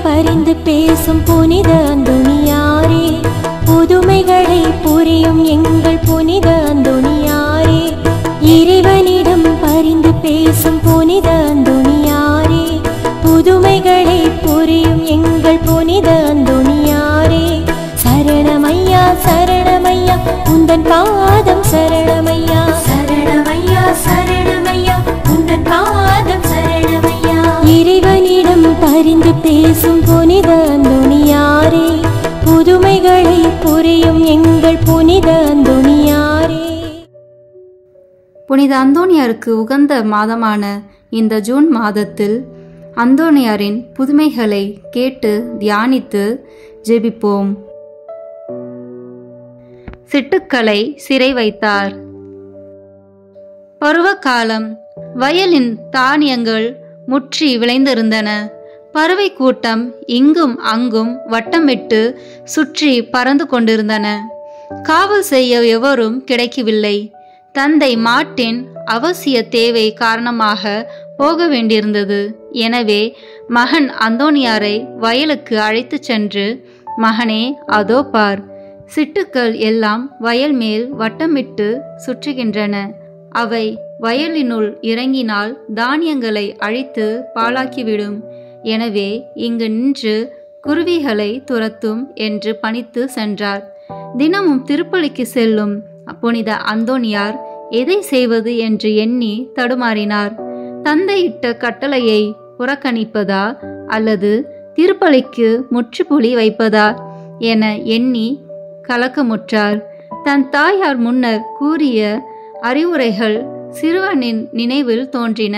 பரிந்து பேசும் புனித அந்தோணியாரே, புதுமைகளை புரியும் எங்கள் புனித அந்தோணியாரே, இறைவனிடம் பரிந்து பேசும் புனித அந்தோணியாரே, புதுமைகளை புரியும் எங்கள் புனித அந்தோணியாரே, சரணமையா சரணமையா உந்தன் பாதம் சரணமையா, சரணமையா சரணமையா உந்தன் பாதம் சரணமையா. இறைவனிடம் பரிந்து பேசும் புனித அந்தோணியாரே, புதுமைகளை புரியும் எங்கள் புனித அந்தோணியாரே. புனித அந்தோணியாருக்கு உகந்த மாதமான இந்த ஜூன் மாதத்தில் அந்தோணியாரின் புதுமைகளை கேட்டு தியானித்து ஜெபிப்போம். சிட்டுக்களை சிறை வைத்தார். பருவகாலம். வயலின் தானியங்கள் முற்றி விளைந்திருந்தன. பறவை கூட்டம் இங்கும் அங்கும் வட்டமிட்டு சுற்றி பறந்து கொண்டிருந்தன. காவல் செய்ய எவரும் கிடைக்கவில்லை. தந்தை மார்ட்டின் அவசிய தேவை காரணமாக போக வேண்டியிருந்தது. எனவே மகன் அந்தோணியாரை வயலுக்கு அழைத்து சென்று, மகனே, அதோ பார், சிட்டுக்கள் எல்லாம் வயல் மேல் வட்டமிட்டு சுற்றுகின்றன. அவை வயலினுள் இறங்கினால் தானியங்களை அழித்து பாழாக்கிவிடும். எனவே இங்கு நின்று குருவிகளை துரத்தும் என்று பணித்து சென்றார். தினமும் திருப்பலிக்கு செல்லும் புனித அந்தோணியார் எதை செய்வது என்று எண்ணி தடுமாறினார். தந்தையிட்ட கட்டளையை புறக்கணிப்பதா அல்லது திருப்பலிக்கு முற்றுப்புள்ளி வைப்பதா என எண்ணி கலக்கமுற்றார். தன் தாயார் முன்னர் கூறிய அறிவுரைகள் சிறுவனின் நினைவில் தோன்றின.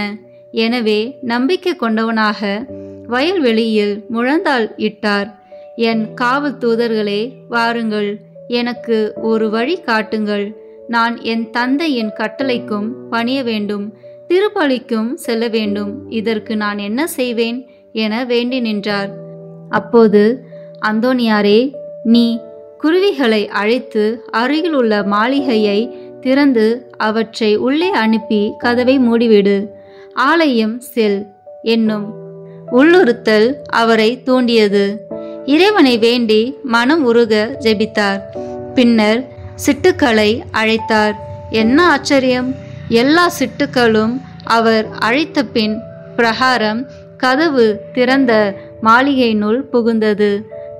எனவே நம்பிக்கை கொண்டவனாக வயல்வெளியில் முழந்தாள் இட்டார். என் காவல் தூதர்களே, வாருங்கள், எனக்கு ஒரு வழி காட்டுங்கள். நான் என் தந்தையின் கட்டளைக்கும் பணிய வேண்டும், திருப்பலிக்கும் செல்ல வேண்டும். இதற்கு நான் என்ன செய்வேன் என வேண்டி நின்றார். அப்போது அந்தோணியாரே, நீ குருவிகளை அழைத்து அருகிலுள்ள மாளிகையை திறந்து அவற்றை உள்ளே அனுப்பி கதவை மூடிவிடு. ஆலயம் செல் என்னும் உள்ளுறுத்தல் அவரை தூண்டியது. இறைவனை வேண்டி மனம் உருக ஜெபித்தார். பின்னர் சிட்டுக்களை அழைத்தார். என்ன ஆச்சரியம்! எல்லா சிட்டுக்களும் அவர் அழைத்த பின் பிரகாரம் கதவு திறந்த மாளிகையினுள் புகுந்தது.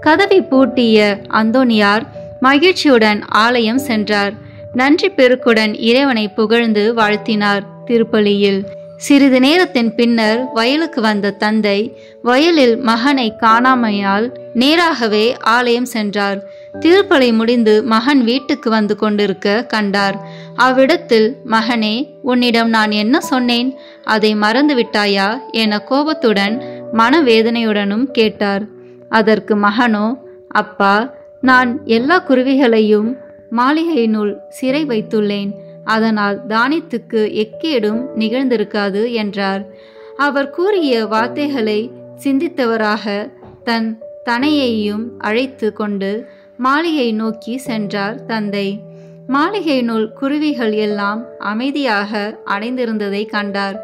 கதவை பூட்டிய அந்தோணியார் மகிழ்ச்சியுடன் ஆலயம் சென்றார். நன்றி பெருக்குடன் இறைவனை புகழ்ந்து வாழ்த்தினார். திருப்பலியில் சிறிது நேரத்தின் பின்னர் வயலுக்கு வந்த தந்தை வயலில் மகனை காணாமையால் நேராகவே ஆலயம் சென்றார். திருப்பலி முடிந்து மகன் வீட்டுக்கு வந்து கொண்டிருக்க கண்டார். அவ்விடத்தில், மகனே, உன்னிடம் நான் என்ன சொன்னேன்? அதை மறந்து விட்டாயா என கோபத்துடன் மனவேதனையுடனும் கேட்டார். அதற்கு மகனோ, அப்பா, நான் எல்லா குருவிகளையும் மாளிகையினுள் சிறை வைத்துள்ளேன். அதனால் தானியத்துக்கு எக்கேடும் நிகழ்ந்திருக்காது என்றார். அவர் கூறிய வார்த்தைகளை சிந்தித்தவராக தன் தனையையும் அழைத்து கொண்டு மாளிகை நோக்கி சென்றார் தந்தை. மாளிகையினுள் குருவிகள் எல்லாம் அமைதியாக அடைந்திருந்ததை கண்டார்.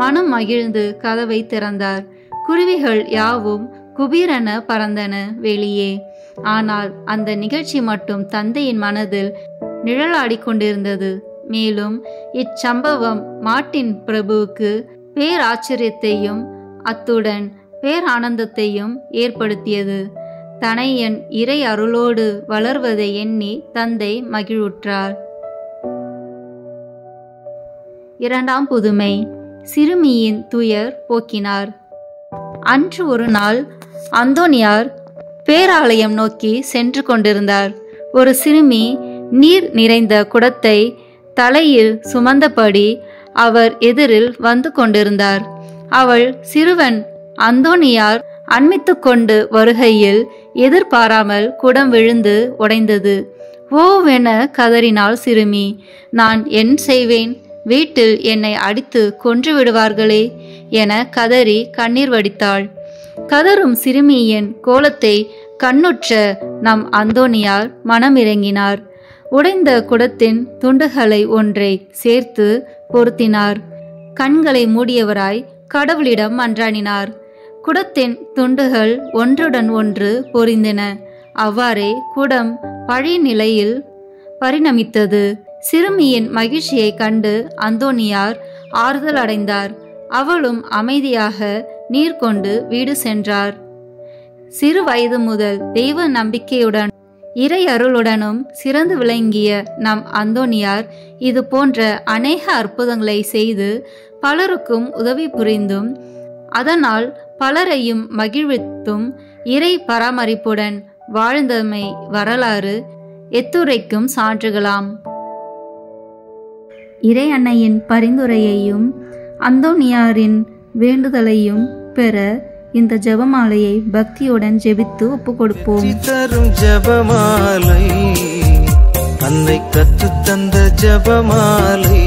மனம் மகிழ்ந்து கதவை திறந்தார். குருவிகள் யாவும் குபீரென பறந்தன வெளியே. ஆனால் அந்த நிகழ்ச்சி மட்டும் தந்தையின் மனதில் நிழலாடி கொண்டிருந்தது. மேலும் இச்சம்பவம் மார்ட்டின் பிரபுவுக்கு பேராச்சரியத்தையும் அத்துடன் பேரானந்தத்தையும் ஏற்படுத்தியது. தனையன் இறை அருளோடு வளர்வதை எண்ணி தந்தை மகிழ்வுற்றார். இரண்டாம் புதுமை. சிறுமியின் துயர் போக்கினார். அன்று ஒரு நாள் அந்தோணியார் பேராலயம் நோக்கி சென்று கொண்டிருந்தார். ஒரு சிறுமி நீர் நிறைந்த குடத்தை தலையில் சுமந்தபடி அவர் எதிரில் வந்து கொண்டிருந்தார். அவள் சிறுவன் அந்தோணியார் அண்மித்து கொண்டு வருகையில் எதிர்பாராமல் குடம் விழுந்து உடைந்தது. ஓவென கதறினாள் சிறுமி. நான் என் செய்வேன்? வீட்டில் என்னை அடித்து கொன்று விடுவார்களே என கதறி கண்ணீர் வடித்தாள். கதறும் சிறுமியின் கோலத்தை கண்ணுற்ற நம் அந்தோணியார் மனமிறங்கினார். உடைந்த குடத்தின் துண்டுகளை ஒன்றை சேர்த்து பொருத்தினார். கண்களை மூடியவராய் கடவுளிடம் மன்றாடினார். குடத்தின் துண்டுகள் ஒன்றுடன் ஒன்று பொரிந்தன. அவ்வாறே குடம் பழைய நிலையில் பரிணமித்தது. சிறுமியின் மகிழ்ச்சியை கண்டு அந்தோனியார் ஆறுதல் அடைந்தார். அவளும் அமைதியாக நீர் கொண்டு வீடு சென்றார். சிறு வயது முதல் தெய்வ நம்பிக்கையுடன் இறை அருளுடனும் சிறந்து விளங்கிய நம் அந்தோனியார் இது போன்ற அநேக அற்புதங்களை செய்து பலருக்கும் உதவி புரிந்தும் அதனால் பலரையும் மகிழ்வித்தும் இறை பராமரிப்புடன் வாழ்ந்தமை வரலாறு எத்துரைக்கும் சான்றுகளாம். இறை அன்னையின் பரிந்துரையையும் அந்தோனியாரின் வேண்டுதலையும் பெற இந்த ஜெபமாலையை பக்தியுடன் ஜெபித்து ஒப்பு கொடுப்போம். தரும் ஜெபமாலை, அன்னை கற்று தந்த ஜெபமாலை.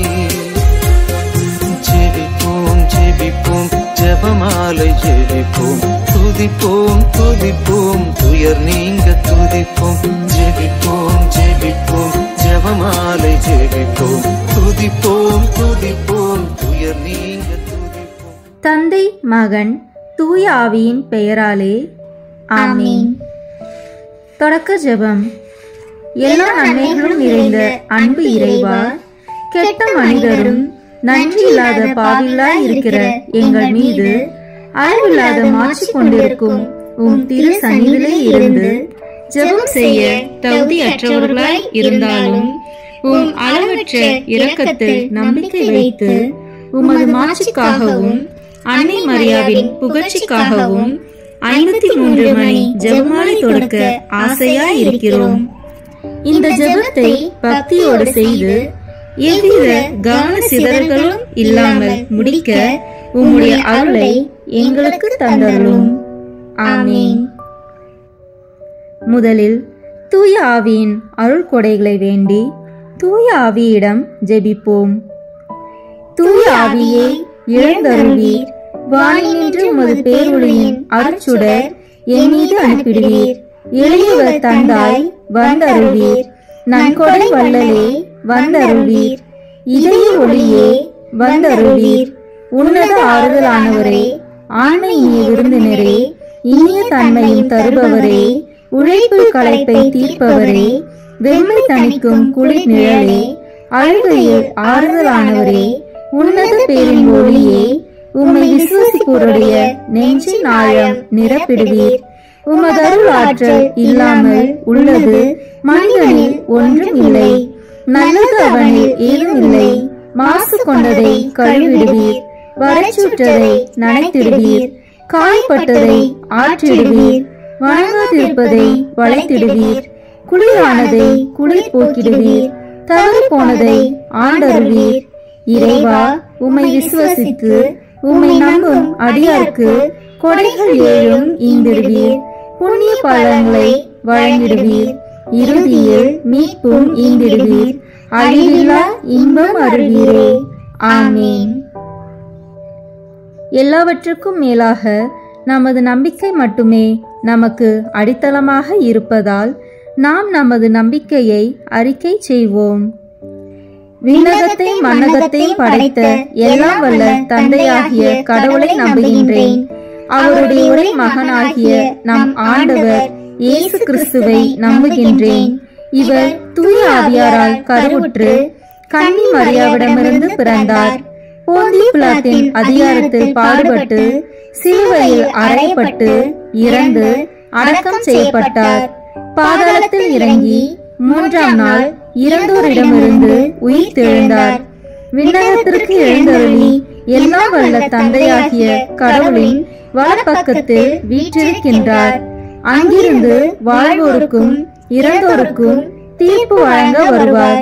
ஜெபிப்போம் ஜெபிப்போம் ஜெபமாலை ஜெபிப்போம், துதிப்போம் துதிப்போம் துயர் நீங்க துதிப்போம். ஜெபிப்போம் ஜெபிப்போம் ஜெபமாலை ஜெபிப்போம், துதிப்போம் துதிப்போம் துயர் நீங்க துதிப்போம். தந்தை மகன் தூய ஆவியின் பெயராலே ஆமீன். தொடக்க ஜெபம். எல்லா நன்மைகளும் நிறைந்த அன்பு இறைவா, கெட்ட மனிதரும் நன்றி இல்லாத பாவிகளாய் இருக்கிற எங்கள் மீது அளவில்லாத மாற்றி கொண்டிருக்கும் உம் திரு சந்நிதியிலே இருந்து ஜெபம் செய்ய தகுதியற்றவர்களாய் இருந்தாலும் உம் அளவற்ற இரக்கத்தில் நம்பிக்கை வைத்து உமது மாட்சிக்காகவும் அன்னை மரியாவின் புகழ்ச்சிக்காகவும் 53 மணி ஜெபமாலை தொடக்க ஆசையாய் இருக்கிறோம். இந்த ஜெபத்தை பக்தியோடு செய்து எவ்வித கவன சிதறல்களும் இல்லாமல் முடிக்க உம்முடைய அருளை எங்களுக்கு தந்தருளும். ஆமீன். முதலில் தூய ஆவியின் அருள் கொடைகளை வேண்டி தூய ஆவியிடம் ஜெபிப்போம். தூய ஆவியே எழுந்தருள்வீர், வானினின்று உமது பேரொளியின் அருட்சுடர் என் மீது அனுப்பிடுவீர். எளியவர் தந்தாய் வந்தருள்வீர், நன்கொடை வள்ளலே வந்தருள்வீர். இதய ஒளியே வந்தருள்வீர். உன்னத ஆறுதலானவரே, ஆண்மை விருந்தினரே, இனிய தன்மையும் தருபவரே, உழைப்பில் களைப்பை தீர்ப்பவரே, வெண்மை தணிக்கும் குளிர் நிழலே, அழுகையில் ஆறுதலானவரே, உன்னத பேரின் ஒளியே, உம்மை விசுவாசிப்போருடைய நெஞ்சின் ஆழம் நிரப்பிடுவீர். உமது அருள் ஆற்றல் இல்லாமல் உள்ளது மனிதனில் ஒன்றும் இல்லை. நல்லது அவனில் ஏதும் இல்லை. மாசு கொண்டதை கழுவிடுவீர், வறட்சுற்றதை நனைத்திடுவீர், காய்பட்டதை ஆற்றிடுவீர், வணங்காதிருப்பதை வளைத்திடுவீர், குளிரானதை குளிர் போக்கிடுவீர், தவறு போனதை ஆண்டருவீர். இறைவா, உம்மை விசுவசித்து உம்மை நம்பும் அடியாருக்கு கொடைகள் ஏழும் ஈந்திடுவீர், புண்ணிய பலன்களை வழங்கிடுவீர், இறுதியில் மீட்பும் ஈந்திடுவீர், அழிவில்லா இன்பம் அருள்வீரே. ஆமீன். எல்லாவற்றுக்கும் மேலாக நமது நம்பிக்கை மட்டுமே நமக்கு அடித்தளமாக இருப்பதால் நாம் நமது நம்பிக்கையை அறிக்கை செய்வோம். விண்ணகத்தை மண்ணகத்தை படைத்த எல்லாம் வல்ல தந்தையாகிய கடவுளை நம்புகின்றேன். அவருடைய ஒரே மகனாகிய நம் ஆண்டவர் இயேசு கிறிஸ்துவை நம்புகின்றேன். இவர் தூய ஆவியாரால் கருவுற்று கன்னி மரியாவிடமிருந்து பிறந்தார். போந்திய பிலாத்தின் அதிகாரத்தில் பாடுபட்டு சிலுவையில் அறையப்பட்டு இறந்து அடக்கம் செய்யப்பட்டார். பாதாளத்தில் இறங்கி 3ஆம் நாள் இறந்தோரிடமிருந்து உயிர் தெழுந்தார். விண்ணகத்திற்கு எழுந்தருளி எல்லாம் வல்ல தந்தையாகிய கடவுளின் வலப்பக்கத்தில் வீற்றிருக்கின்றார். அங்கிருந்து வாழ்வோருக்கும் இறந்தோருக்கும் தீர்ப்பு வழங்க வருவார்.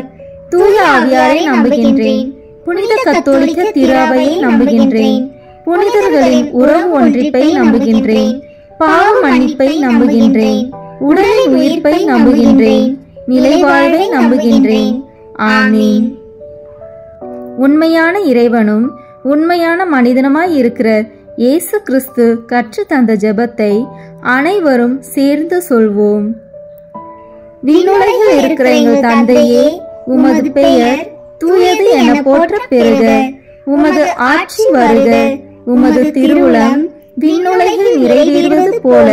தூய ஆவியாரை நம்புகின்றேன். புனித கத்தோலிக்க திருஅவையை நம்புகின்றேன். புனிதர்களின் உறவு ஒன்றிப்பை நம்புகின்றேன். பாவ மன்னிப்பை நம்புகின்றேன். உடலின் உயிர்ப்பை நம்புகின்றேன். நிலைவாழ்வை நம்புகின்றேன். ஆமீன். உண்மையான இறைவனும் உண்மையான மனிதனுமாய் இருக்கிற இயேசு கிறிஸ்து கற்று தந்த ஜெபத்தை அனைவரும் சேர்ந்து சொல்வோம். விண்ணுலகில் இருக்கிற எங்கள் தந்தையே, உமது பெயர் தூயது என போற்ற பெறுக. உமது ஆட்சி வருக. உமது திருவுளம் விண்ணுலகில் நிறைவேறுவது போல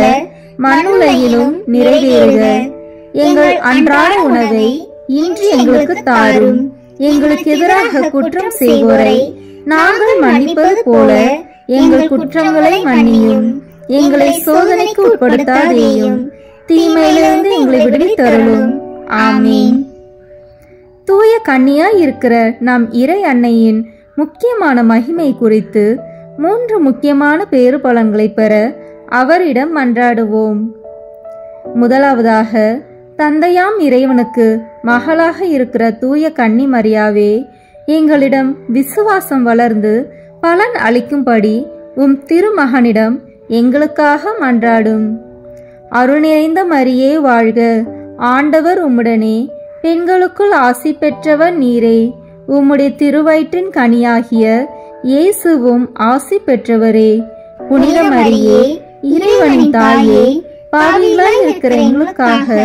மண்ணுலகிலும் நிறைவேறுக. எங்கள் அன்றாட உணவை இன்று எங்களுக்கு தாரும். எங்களுக்கு எதிராக குற்றம் செய்வோரை நாங்கள் மன்னிப்பது போல எங்கள் குற்றங்களை மன்னியும். எங்களை சோதனைக்கு உட்படுத்தாதேயும், தீமையிலிருந்து எங்களை விடுவித்தருளும். ஆமீன். தூய கன்னியாய் இருக்கிற நம் இறை அன்னையின் முக்கியமான மகிமை குறித்து 3 முக்கியமான பேறு பலன்களை பெற அவரிடம் மன்றாடுவோம். முதலாவதாக, தந்தையாம் இறைவனுக்கு மகளாக இருக்கிற தூய கன்னி மரியாவே, எங்களிடம் விசுவாசம் வளர்ந்து பலன் அளிக்கும்படி உம் திருமகனிடம் எங்களுக்காக மன்றாடும். அருள் நிறைந்த மரியே வாழ்க, ஆண்டவர் உம்முடனே, பெண்களுக்குள் ஆசி பெற்றவர் நீரே. உம்முடைய திருவயிற்றின் கனியாகிய இயேசுவும் ஆசி பெற்றவரே. புனித மரியே, இறைவனின் தாயே, பாவிகளாய் இருக்கிற எங்களுக்காக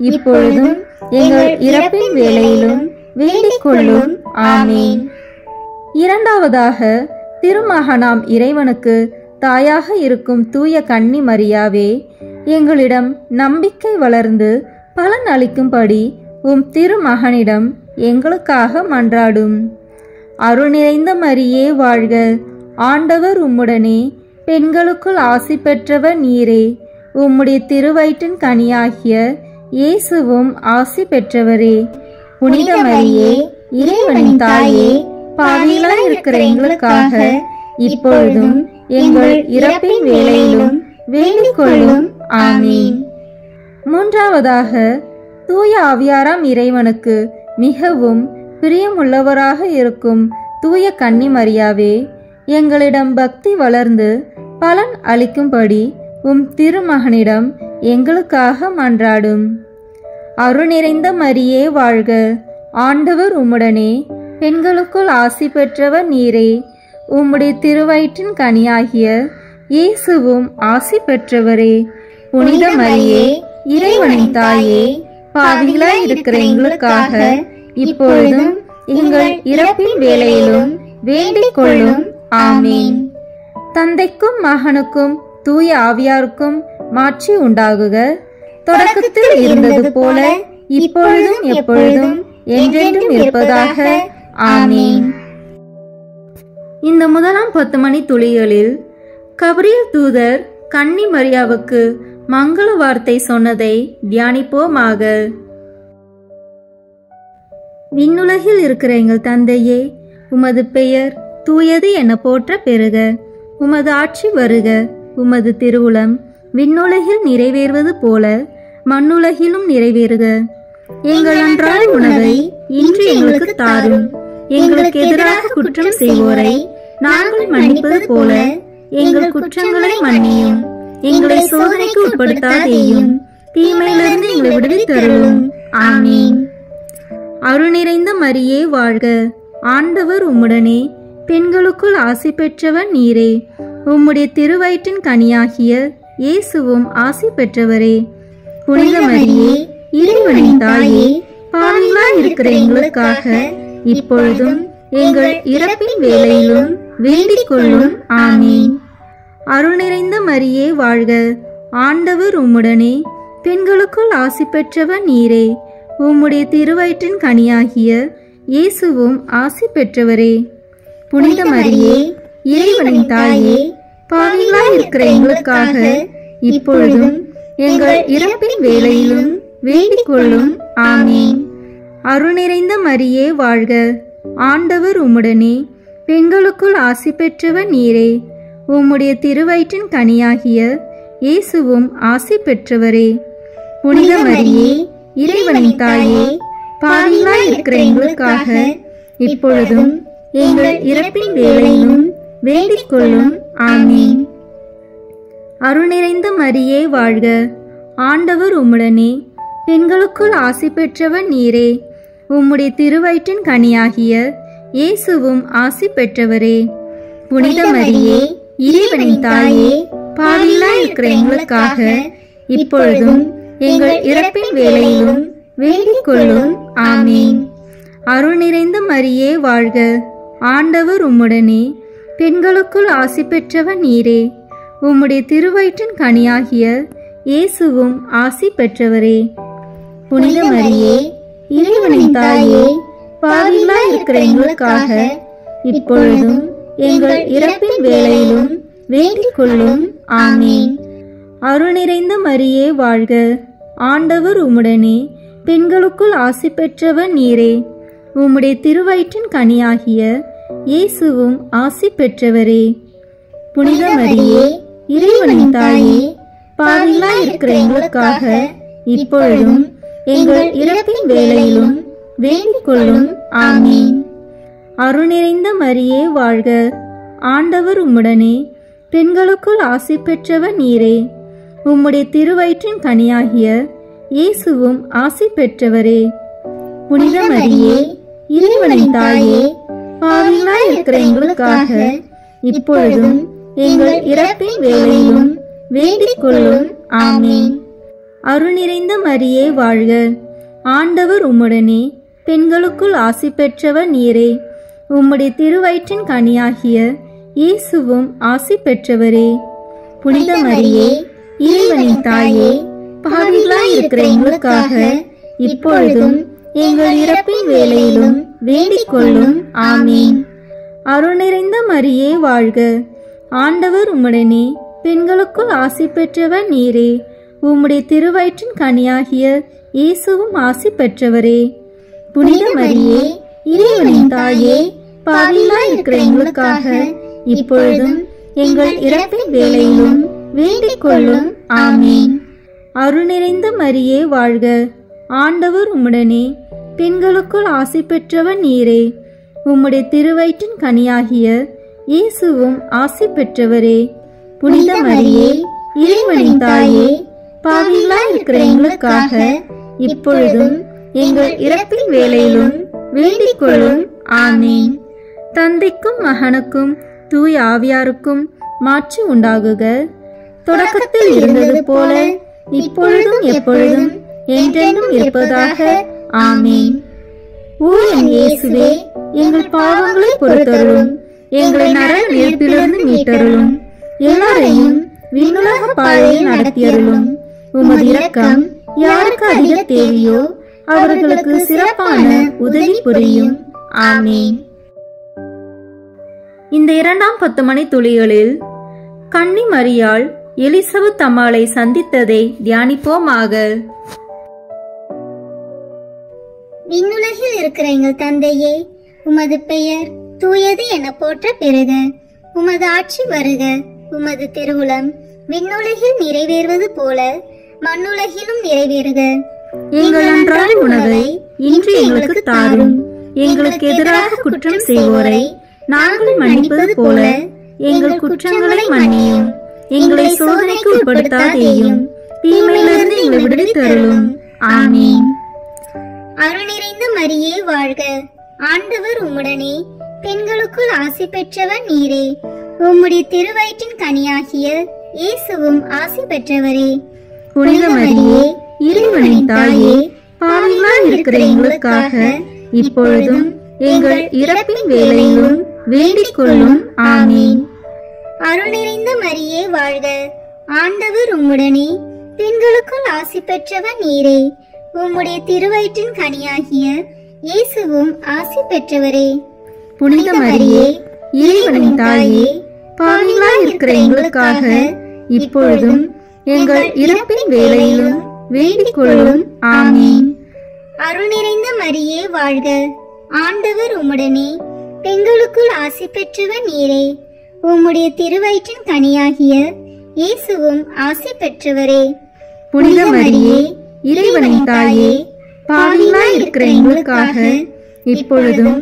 இப்பொழுதும் எங்கள் இறப்பின் வேளையிலும் வேண்டிக் கொள்ளும். ஆமீன். இரண்டாவதாக, திருமகனாம் இறைவனுக்கு தாயாக இருக்கும் தூய கன்னி மரியாவே, எங்களிடம் நம்பிக்கை வளர்ந்து பலன் அளிக்கும்படி உம் திருமகனிடம் எங்களுக்காக மன்றாடும். அருள் நிறைந்த மரியே வாழ்க, ஆண்டவர் உம்முடனே, பெண்களுக்குள் ஆசி பெற்றவர் நீரே. உம்முடைய திருவயிற்றின் கனியாகிய இயேசுவும் ஆசி பெற்றவரே. புனித மரியே, இறைவனின் தாயே, பாவிகளாய் இருக்கிற எங்களுக்காக இப்பொழுதும் எங்கள் இறப்பின் வேளையிலும் வேண்டிக் கொள்ளும். ஆமீன். மூன்றாவதாக, தூய ஆவியாராம் இறைவனுக்கு மிகவும் பிரியமுள்ளவராக இருக்கும் தூய கன்னி மரியாவே, எங்களிடம் பக்தி வளர்ந்து பலன் அளிக்கும்படி உம் திருமகனிடம் எங்களுக்காக மன்றாடும். அருள் நிறைந்த மரியே வாழ்க, ஆண்டவர் உம்முடனே, பெண்களுக்குள் ஆசி பெற்றவர் நீரே. உம்முடைய திருவயிற்றின் கனியாகிய இயேசுவும் ஆசி பெற்றவரே. புனித மரியே, இறைவனின் தாயே, பாவிகளாய் இருக்கிற எங்களுக்காக இப்பொழுதும் எங்கள் இறப்பின் வேளையிலும் வேண்டிக் கொள்ளும். ஆமீன். தந்தைக்கும் மகனுக்கும் தூய ஆவியாருக்கும் மாட்சி உண்டாகுக. தொடக்கத்தில் இருந்தது போல இப்பொழுதும் எப்பொழுதும் என்றென்றும் இருப்பதாக. ஆமீன். இந்த முதலாம் 10 மணி துளிகளில் கபிரியேல் தூதர் கன்னி மரியாவுக்கு மங்கள வார்த்தை சொன்னதை தியானிப்போமாக. விண்ணுலகில் இருக்கிற எங்கள் தந்தையே, உமது பெயர் தூயது என போற்ற பெறுக. உமது ஆட்சி வருக. உமது திருவுளம் விண்ணுலகில் நிறைவேறுவது போல மண்ணுலகிலும் நிறைவேறுக. எங்கள் அன்றாட உணவை இன்று எங்களுக்கு தாரும். எங்களுக்கு எதிராக குற்றம் செய்வோரை நாங்கள் மன்னிப்பது போல எங்கள் குற்றங்களை மன்னியும். எங்களை சோதனைக்கு உட்படுத்தாதேயும், தீமையிலிருந்து எங்களை விடுவித்தருளும். ஆமீன். அருள் நிறைந்த மரியே வாழ்க, ஆண்டவர் உம்முடனே, பெண்களுக்குள் ஆசி பெற்றவர் நீரே. உம்முடைய திருவயிற்றின் கனியாகிய இயேசுவும் ஆசி பெற்றவரே. புனித மரியே, இறைவனின் தாயே, பாவிகளாய் இருக்கிற எங்களுக்காக இப்பொழுதும் எங்கள் இறப்பின் வேளையிலும் வேண்டிக் கொள்ளும். ஆமீன். அருள் நிறைந்த மரியே வாழ்க, ஆண்டவர் உம்முடனே, பெண்களுக்குள் ஆசி பெற்றவர் நீரே. உம்முடைய திருவயிற்றின் கனியாகிய இயேசுவும் ஆசி பெற்றவரே. புனித மரியே, இறைவனின் தாயே, பாவிகளாய் இருக்கிற எங்களுக்காக இப்பொழுதும் எங்கள் இறப்பின் வேளையிலும் வேண்டிக் கொள்ளும். ஆமீன். அருள் நிறைந்த மரியே வாழ்க, ஆண்டவர் உம்முடனே, பெண்களுக்குள் ஆசி பெற்றவர் நீரே. உம்முடைய திருவயிற்றின் கனியாகிய இயேசுவும் ஆசி பெற்றவரே. புனித மரியே, இறைவனின் தாயே, பாவிகளாய் இருக்கிற எங்களுக்காக இப்பொழுதும் எங்கள் இறப்பின் வேளையிலும் வேண்டிக் கொள்ளும். ஆமீன். அருள் நிறைந்த மரியே வாழ்க, ஆண்டவர் உம்முடனே, பெண்களுக்குள் ஆசி பெற்றவர் நீரே. உம்முடைய திருவயிற்றின் கனியாகிய இயேசுவும் ஆசி பெற்றவரே. புனித மரியே, இறைவனின் தாயே, பாவிகளாய் இருக்கிற எங்களுக்காக இப்பொழுதும் எங்கள் இறப்பின் வேளையிலும் வேண்டிக் கொள்ளும். ஆமீன். அருள் நிறைந்த மரியே வாழ்க, ஆண்டவர் உம்முடனே, பெண்களுக்குள் ஆசி பெற்றவர் நீரே. உம்முடைய திருவயிற்றின் கனியாகிய இயேசுவும் ஆசி பெற்றவரே. புனித மரியே, இறைவனின் தாயே, பாவிகளாய் இருக்கிற எங்களுக்காக இப்பொழுதும் எங்கள் இறப்பின் வேளையிலும் வேண்டிக் கொள்ளும். ஆமீன். அருள் நிறைந்த மரியே வாழ்க, ஆண்டவர் உம்முடனே, பெண்களுக்குள் ஆசி பெற்றவர் நீரே. உம்முடைய திருவயிற்றின் கனியாகிய இயேசுவும் ஆசி பெற்றவரே. புனித மரியே, இறைவனின் தாயே, பாவிகளாய் இருக்கிற எங்களுக்காக இப்பொழுதும் எங்கள் இறப்பின் வேளையிலும் வேண்டிக் கொள்ளும். ஆமீன். அருள் நிறைந்த மரியே வாழ்க, ஆண்டவர் உம்முடனே, பெண்களுக்குள் ஆசி பெற்றவர் நீரே. உம்முடைய திருவயிற்றின் கனியாகிய இயேசுவும் ஆசி பெற்றவரே. புனித மரியே, இறைவனின் தாயே, பாவிகளாய் இருக்கிற எங்களுக்காக இப்பொழுதும் எங்கள் இறப்பின் வேளையிலும் வேண்டிக் கொள்ளும். ஆமீன். அருள் நிறைந்த மரியே வாழ்க, ஆண்டவர் உம்முடனே, பெண்களுக்குள் ஆசி பெற்றவர் நீரே. உம்முடைய திருவயிற்றின் கனியாகிய இயேசுவும் ஆசி பெற்றவரே. புனித மரியே, இறைவனின் தாயே, பாவிகளாய் இருக்கிற எங்களுக்காக இப்பொழுதும் எங்கள் இறப்பின் வேளையிலும் வேண்டிக் கொள்ளும். ஆமீன். அருள் நிறைந்த மரியே வாழ்க, ஆண்டவர் உம்முடனே, பெண்களுக்குள் ஆசி பெற்றவர் நீரே. உம்முடைய திருவயிற்றின் கனியாகிய இயேசுவும் ஆசி பெற்றவரே. புனித மரியே, இறைவனின் தாயே, பாவிகளாய் இருக்கிற எங்களுக்காக இப்பொழுதும் எங்கள் இறப்பின் வேளையிலும் வேண்டிக் கொள்ளும். ஆமீன். அருள் நிறைந்த மரியே வாழ்க, ஆண்டவர் உம்முடனே, பெண்களுக்குள் ஆசி பெற்றவர் நீரே. உம்முடைய திருவயிற்றின் கனியாகிய இயேசுவும் ஆசி பெற்றவரே. புனித மரியே, இறைவனின் தாயே, பாவிகளாய் இருக்கிற எங்களுக்காக இப்பொழுதும் எங்கள் இறப்பின் வேளையிலும் வேண்டிக் கொள்ளும். ஆமீன். தந்தைக்கும் மகனுக்கும் தூய ஆவியாருக்கும் மாட்சி உண்டாகுக. தொடக்கத்தில் இருந்தது போல இப்பொழுதும் எப்பொழுதும் என்றென்றும் இருப்பதாக. ஆமீன். ஓ என் இயேசுவே, எங்கள் பாவங்களை பொறுத்தருளும், எங்களை நரக நெருப்பிலிருந்து மீட்டருளும், எல்லாரையும் விண்ணுலக பாதையில் நடத்தியருளும். உமது இரக்கம் யாருக்கு அதிக தேவையோ அவர்களுக்கு சிறப்பான உதவி புரியும். ஆமீன். இந்த 2ஆம் 10 மணி துளிகளில் கன்னி மரியாள் எலிசபெத் அம்மாளை சந்தித்ததை தியானிப்போமாக. விண்ணுலகில் இருக்கிற எங்கள் தந்தையே, உமது பெயர் தூயது என போற்ற பெறுக. உமது ஆட்சி வருக. உமது திருவுளம் விண்ணுலகில் நிறைவேறுவது போல மண்ணுலகிலும் நிறைவேறுக. எங்கள் அன்றாட உணவை இன்று எங்களுக்கு தாரும். எங்களுக்கு எதிராக குற்றம் செய்வோரை நாங்கள் மன்னிப்பது போல எங்கள் குற்றங்களை மன்னியும். எங்களை சோதனைக்கு உட்படுத்தாதேயும், தீமையிலிருந்து எங்களை விடுவித்தருளும். ஆமீன். அருள் நிறைந்த மரியே வாழ்க, ஆண்டவர் உம்முடனே, பெண்களுக்குள் ஆசி பெற்றவர் நீரே. உம்முடைய திருவயிற்றின் கனியாகிய இயேசுவும் ஆசி பெற்றவரே. புனித மரியே, இறைவனின் தாயே, பாவிகளாய் இருக்கிற எங்களுக்காக இப்பொழுதும் எங்கள் இறப்பின் வேளையிலும் வேண்டிக் கொள்ளும். ஆமீன். அருள் நிறைந்த மரியே வாழ்க, ஆண்டவர் உம்முடனே, பெண்களுக்குள் ஆசி பெற்றவர் நீரே. உம்முடைய திருவயிற்றின் கனியாகிய இயேசுவும் ஆசி பெற்றவரே. புனித மரியே, இறைவனின் தாயே, பாவிகளாய் இருக்கிற எங்களுக்காக இப்பொழுதும் எங்கள் இறப்பின் வேளையிலும் வேண்டிக் கொள்ளும். ஆமீன். அருள் நிறைந்த மரியே வாழ்க, ஆண்டவர் உம்முடனே, பெண்களுக்குள் ஆசி பெற்றவர் நீரே. உம்முடைய திருவயிற்றின் கனியாகிய இயேசுவும் ஆசி பெற்றவரே. புனித மரியே, இறைவனின் தாயே, பாவிகளாய் இருக்கிற எங்களுக்காக இப்பொழுதும்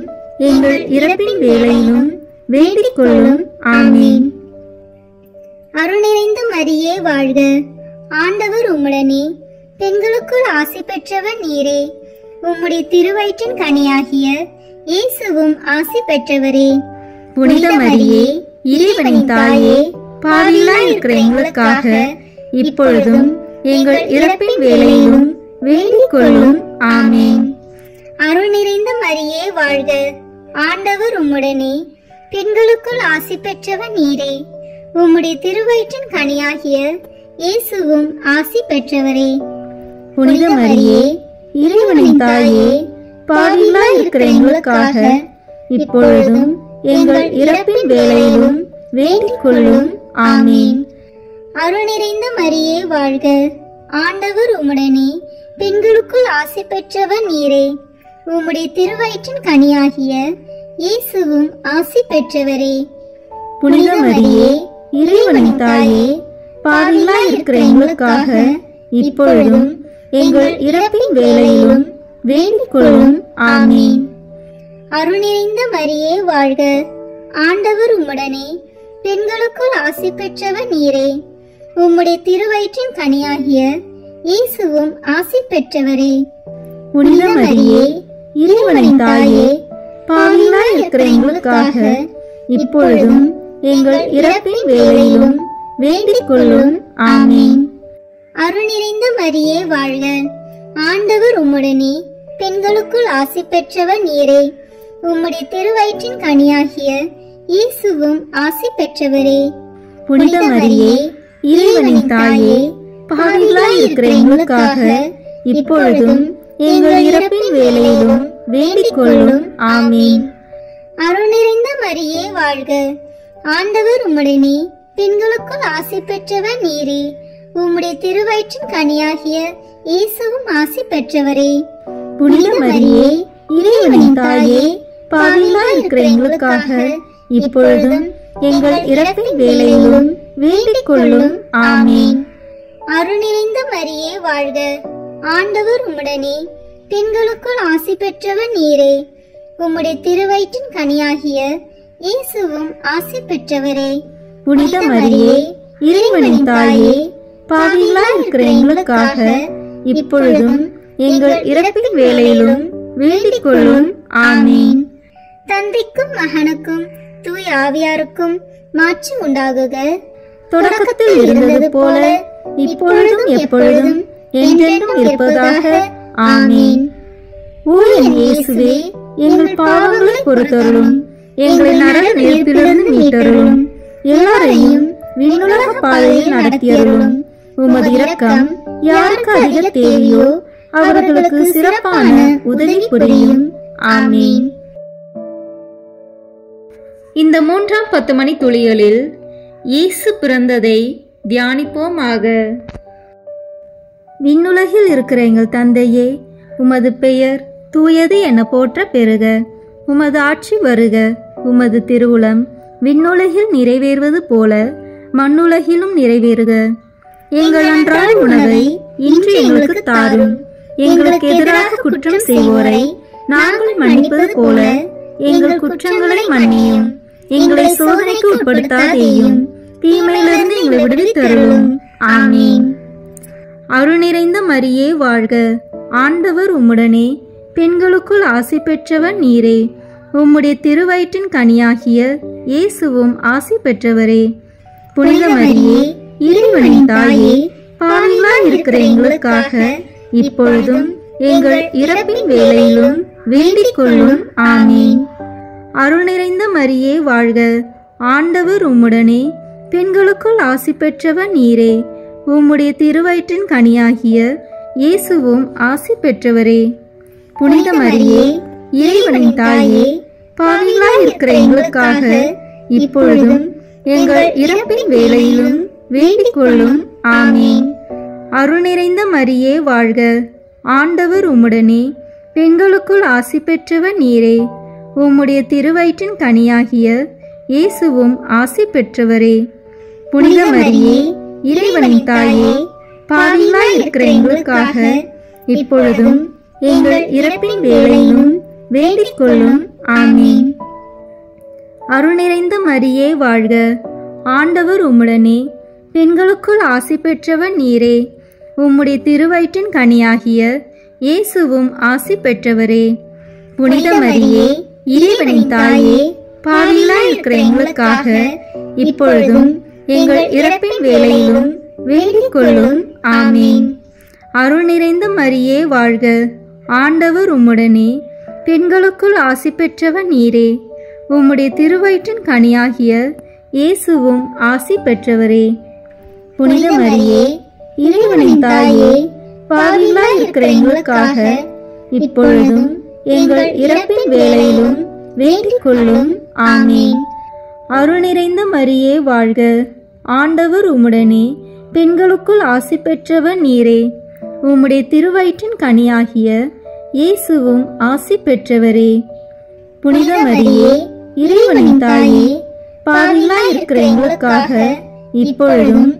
எங்கள் இறப்பின் வேளையிலும் வேண்டிக் கொள்ளும். ஆமீன். அருள் நிறைந்த மரியே வாழ்க, ஆண்டவர் உம்முடனே, பெண்களுக்குள் ஆசி பெற்றவர் நீரே. உம்முடைய திருவயிற்றின் கனியாகிய இயேசுவும் ஆசி பெற்றவரே. புனித மரியே, இறைவனின் தாயே, பாவிகளாய் இருக்கிற எங்களுக்காக இப்பொழுதும் எங்கள் இறப்பின் வேளையிலும் வேண்டிக் கொள்ளும். ஆமீன். அருள் நிறைந்த மரியே வாழ்க, ஆண்டவர் உம்முடனே, பெண்களுக்குள் ஆசி பெற்றவர் நீரே. உம்முடைய திருவயிற்றின் கனியாகிய இயேசுவும் ஆசி பெற்றவரே. புனித மரியே, இறைவனின் தாயே, பாவிகளாய் இருக்கிற எங்களுக்காக இப்பொழுதும் எங்கள் இறப்பின் வேளையிலும் வேண்டிக் கொள்ளும். ஆமீன். அருள் நிறைந்த மரியே வாழ்க, ஆண்டவர் உம்முடனே, பெண்களுக்குள் ஆசி பெற்றவர் நீரே. உம்முடைய திருவயிற்றின் கனியாகிய இயேசுவும் ஆசி பெற்றவரே. புனித மரியே, இறைவனின் தாயே, பாவிகளாய் இருக்கிற எங்களுக்காக இப்பொழுதும் எங்கள் இறப்பின் வேளையிலும் வேண்டிக் கொள்ளும். ஆமீன். அருள் நிறைந்த மரியே வாழ்க, ஆண்டவர் உம்முடனே, பெண்களுக்குள் ஆசி பெற்றவர் நீரே. உம்முடைய திருவயிற்றின் கனியாகிய இயேசுவும் ஆசி பெற்றவரே. புனித மரியே, இறைவனின் தாயே, பாவிகளாய் இருக்கிற எங்களுக்காக இப்பொழுதும் எங்கள் இறப்பின் வேளையிலும் வேண்டிக் கொள்ளும். ஆமீன். அருள் நிறைந்த மரியே வாழ்க, ஆண்டவர் உம்முடனே, பெண்களுக்குள் ஆசி பெற்றவர் நீரே. உம்முடைய திருவயிற்றின் கனியாகிய இயேசுவும் ஆசி பெற்றவரே. புனித மரியே, இறைவனின் தாயே, பாவிகளாய் இருக்கிற எங்களுக்காக இப்பொழுதும் எங்கள் இறப்பின் வேளையிலும் வேண்டிக் கொள்ளும். ஆமீன். அருள் நிறைந்த மரியே வாழ்க, ஆண்டவர் உம்முடனே, பெண்களுக்குள் ஆசி பெற்றவர் நீரே. உம்முடைய திருவயிற்றின் கனியாகிய இயேசுவும் ஆசி பெற்றவரே. புனித மரியே, இறைவனின் தாயே, பாவிகளாய் இருக்கிற எங்களுக்காக இப்பொழுதும் எங்கள் இறப்பின் வேளையிலும் வேண்டிக் கொள்ளும். ஆமீன். அருள் நிறைந்த மரியே வாழ்க, ஆண்டவர் உம்முடனே, பெண்களுக்குள் ஆசி பெற்றவர் நீரே. உம்முடைய திருவயிற்றின் கனியாகிய இயேசுவும் ஆசி பெற்றவரே. புனித மரியே, இறைவனின் தாயே, பாவிகளாய் இருக்கிற எங்களுக்காக இப்பொழுதும் எங்கள் இறப்பின் வேளையிலும் வேண்டிக் கொள்ளும். ஆமீன். தந்தைக்கும் மகனுக்கும் தூய ஆவியாருக்கும் மாட்சி உண்டாகுக. தொடக்கத்தில் இருந்தது போல இப்பொழுதும் எப்பொழுதும் என்றென்றும் இருப்பதாக. ஆமீன். ஓ என் இயேசுவே, எங்கள் பாவங்களை பொறுத்தருளும், எங்களை நரக நெருப்பிலிருந்து மீட்டருளும், எல்லாரையும் விண்ணுலக பாதையில் நடத்தியருளும். உமது இரக்கம் யாருக்கு அதிக தேவையோ அவர்களுக்கு சிறப்பான உதவி புரியும். ஆமீன். இந்த 3ஆம் 10 மணி துளிகளில் இயேசு பிறந்ததை தியானிப்போமாக. விண்ணுலகில் இருக்கிற எங்கள் தந்தையே, உமது பெயர் தூயது என போற்ற பெறுக. உமது ஆட்சி வருக. உமது திருவுளம் விண்ணுலகில் நிறைவேறுவது போல மண்ணுலகிலும் நிறைவேறுக. எங்கள் அன்றாட உணவை இன்று எங்களுக்கு தாரும். எங்களுக்கு எதிராக குற்றம் செய்வோரை நாங்கள் மன்னிப்பது போல எங்கள் குற்றங்களை மன்னியும். எங்களை சோதனைக்கு உட்படுத்தாதேயும், தீமையிலிருந்து எங்களை விடுவித்தருளும். ஆமீன். அருள் நிறைந்த மரியே வாழ்க, ஆண்டவர் உம்முடனே, பெண்களுக்குள் ஆசி பெற்றவர் நீரே. உம்முடைய திருவயிற்றின் கனியாகிய இயேசுவும் ஆசி பெற்றவரே. புனித மரியே, இறைவனின் தாயே, பாவிகளாய் இருக்கிற எங்களுக்காக இப்பொழுதும் எங்கள் இறப்பின் வேளையிலும் வேண்டிக் கொள்ளும். ஆமீன். அருள் நிறைந்த மரியே வாழ்க, ஆண்டவர் உம்முடனே, பெண்களுக்குள் ஆசி பெற்றவர் நீரே. உம்முடைய திருவயிற்றின் கனியாகிய இயேசுவும் ஆசி பெற்றவரே. புனித மரியே, இறைவனின் தாயே, பாவிகளாய் இருக்கிற எங்களுக்காக இப்பொழுதும் எங்கள் இறப்பின் வேளையிலும் வேண்டிக் கொள்ளும். ஆமீன். அருள் நிறைந்த மரியே வாழ்க, ஆண்டவர் உம்முடனே, பெண்களுக்குள் ஆசி பெற்றவர் நீரே. உம்முடைய திருவயிற்றின் கனியாகிய இயேசுவும் ஆசி பெற்றவரே. புனித மரியே, இறைவனின் தாயே, பாவிகளாய் இருக்கிற எங்களுக்காக இப்பொழுதும் எங்கள் இறப்பின் வேளையிலும் வேண்டிக் கொள்ளும். ஆமீன். அருள் நிறைந்த மரியே வாழ்க, ஆண்டவர் உம்முடனே, பெண்களுக்குள் ஆசி பெற்றவர் நீரே. உம்முடைய திருவயிற்றின் கனியாகிய இயேசுவும் ஆசி பெற்றவரே. புனித மரியே, இறைவனின் தாயே, பாவிகளாய் இருக்கிற எங்களுக்காக இப்பொழுதும் எங்கள் இறப்பின் வேளையிலும் வேண்டிக் கொள்ளும். ஆமீன். அருள் நிறைந்த மரியே வாழ்க, ஆண்டவர் உம்முடனே, பெண்களுக்குள் ஆசி பெற்றவர் நீரே. உம்முடைய திருவயிற்றின் கனியாகிய இயேசுவும் ஆசி பெற்றவரே. புனித மரியே, இறைவனின் தாயே, பாவிகளாய் இருக்கிற எங்களுக்காக இப்பொழுதும் எங்கள் இறப்பின் வேளையிலும் வேண்டிக் கொள்ளும். ஆமீன். அருள் நிறைந்த மரியே வாழ்க, ஆண்டவர் உம்முடனே, பெண்களுக்குள் ஆசி பெற்றவர் நீரே. உம்முடைய திருவயிற்றின் கனியாகிய இயேசுவும் ஆசி பெற்றவரே. புனித மரியே, இறைவனின் தாயே, பாவிகளாய் இருக்கிற எங்களுக்காக இப்பொழுதும்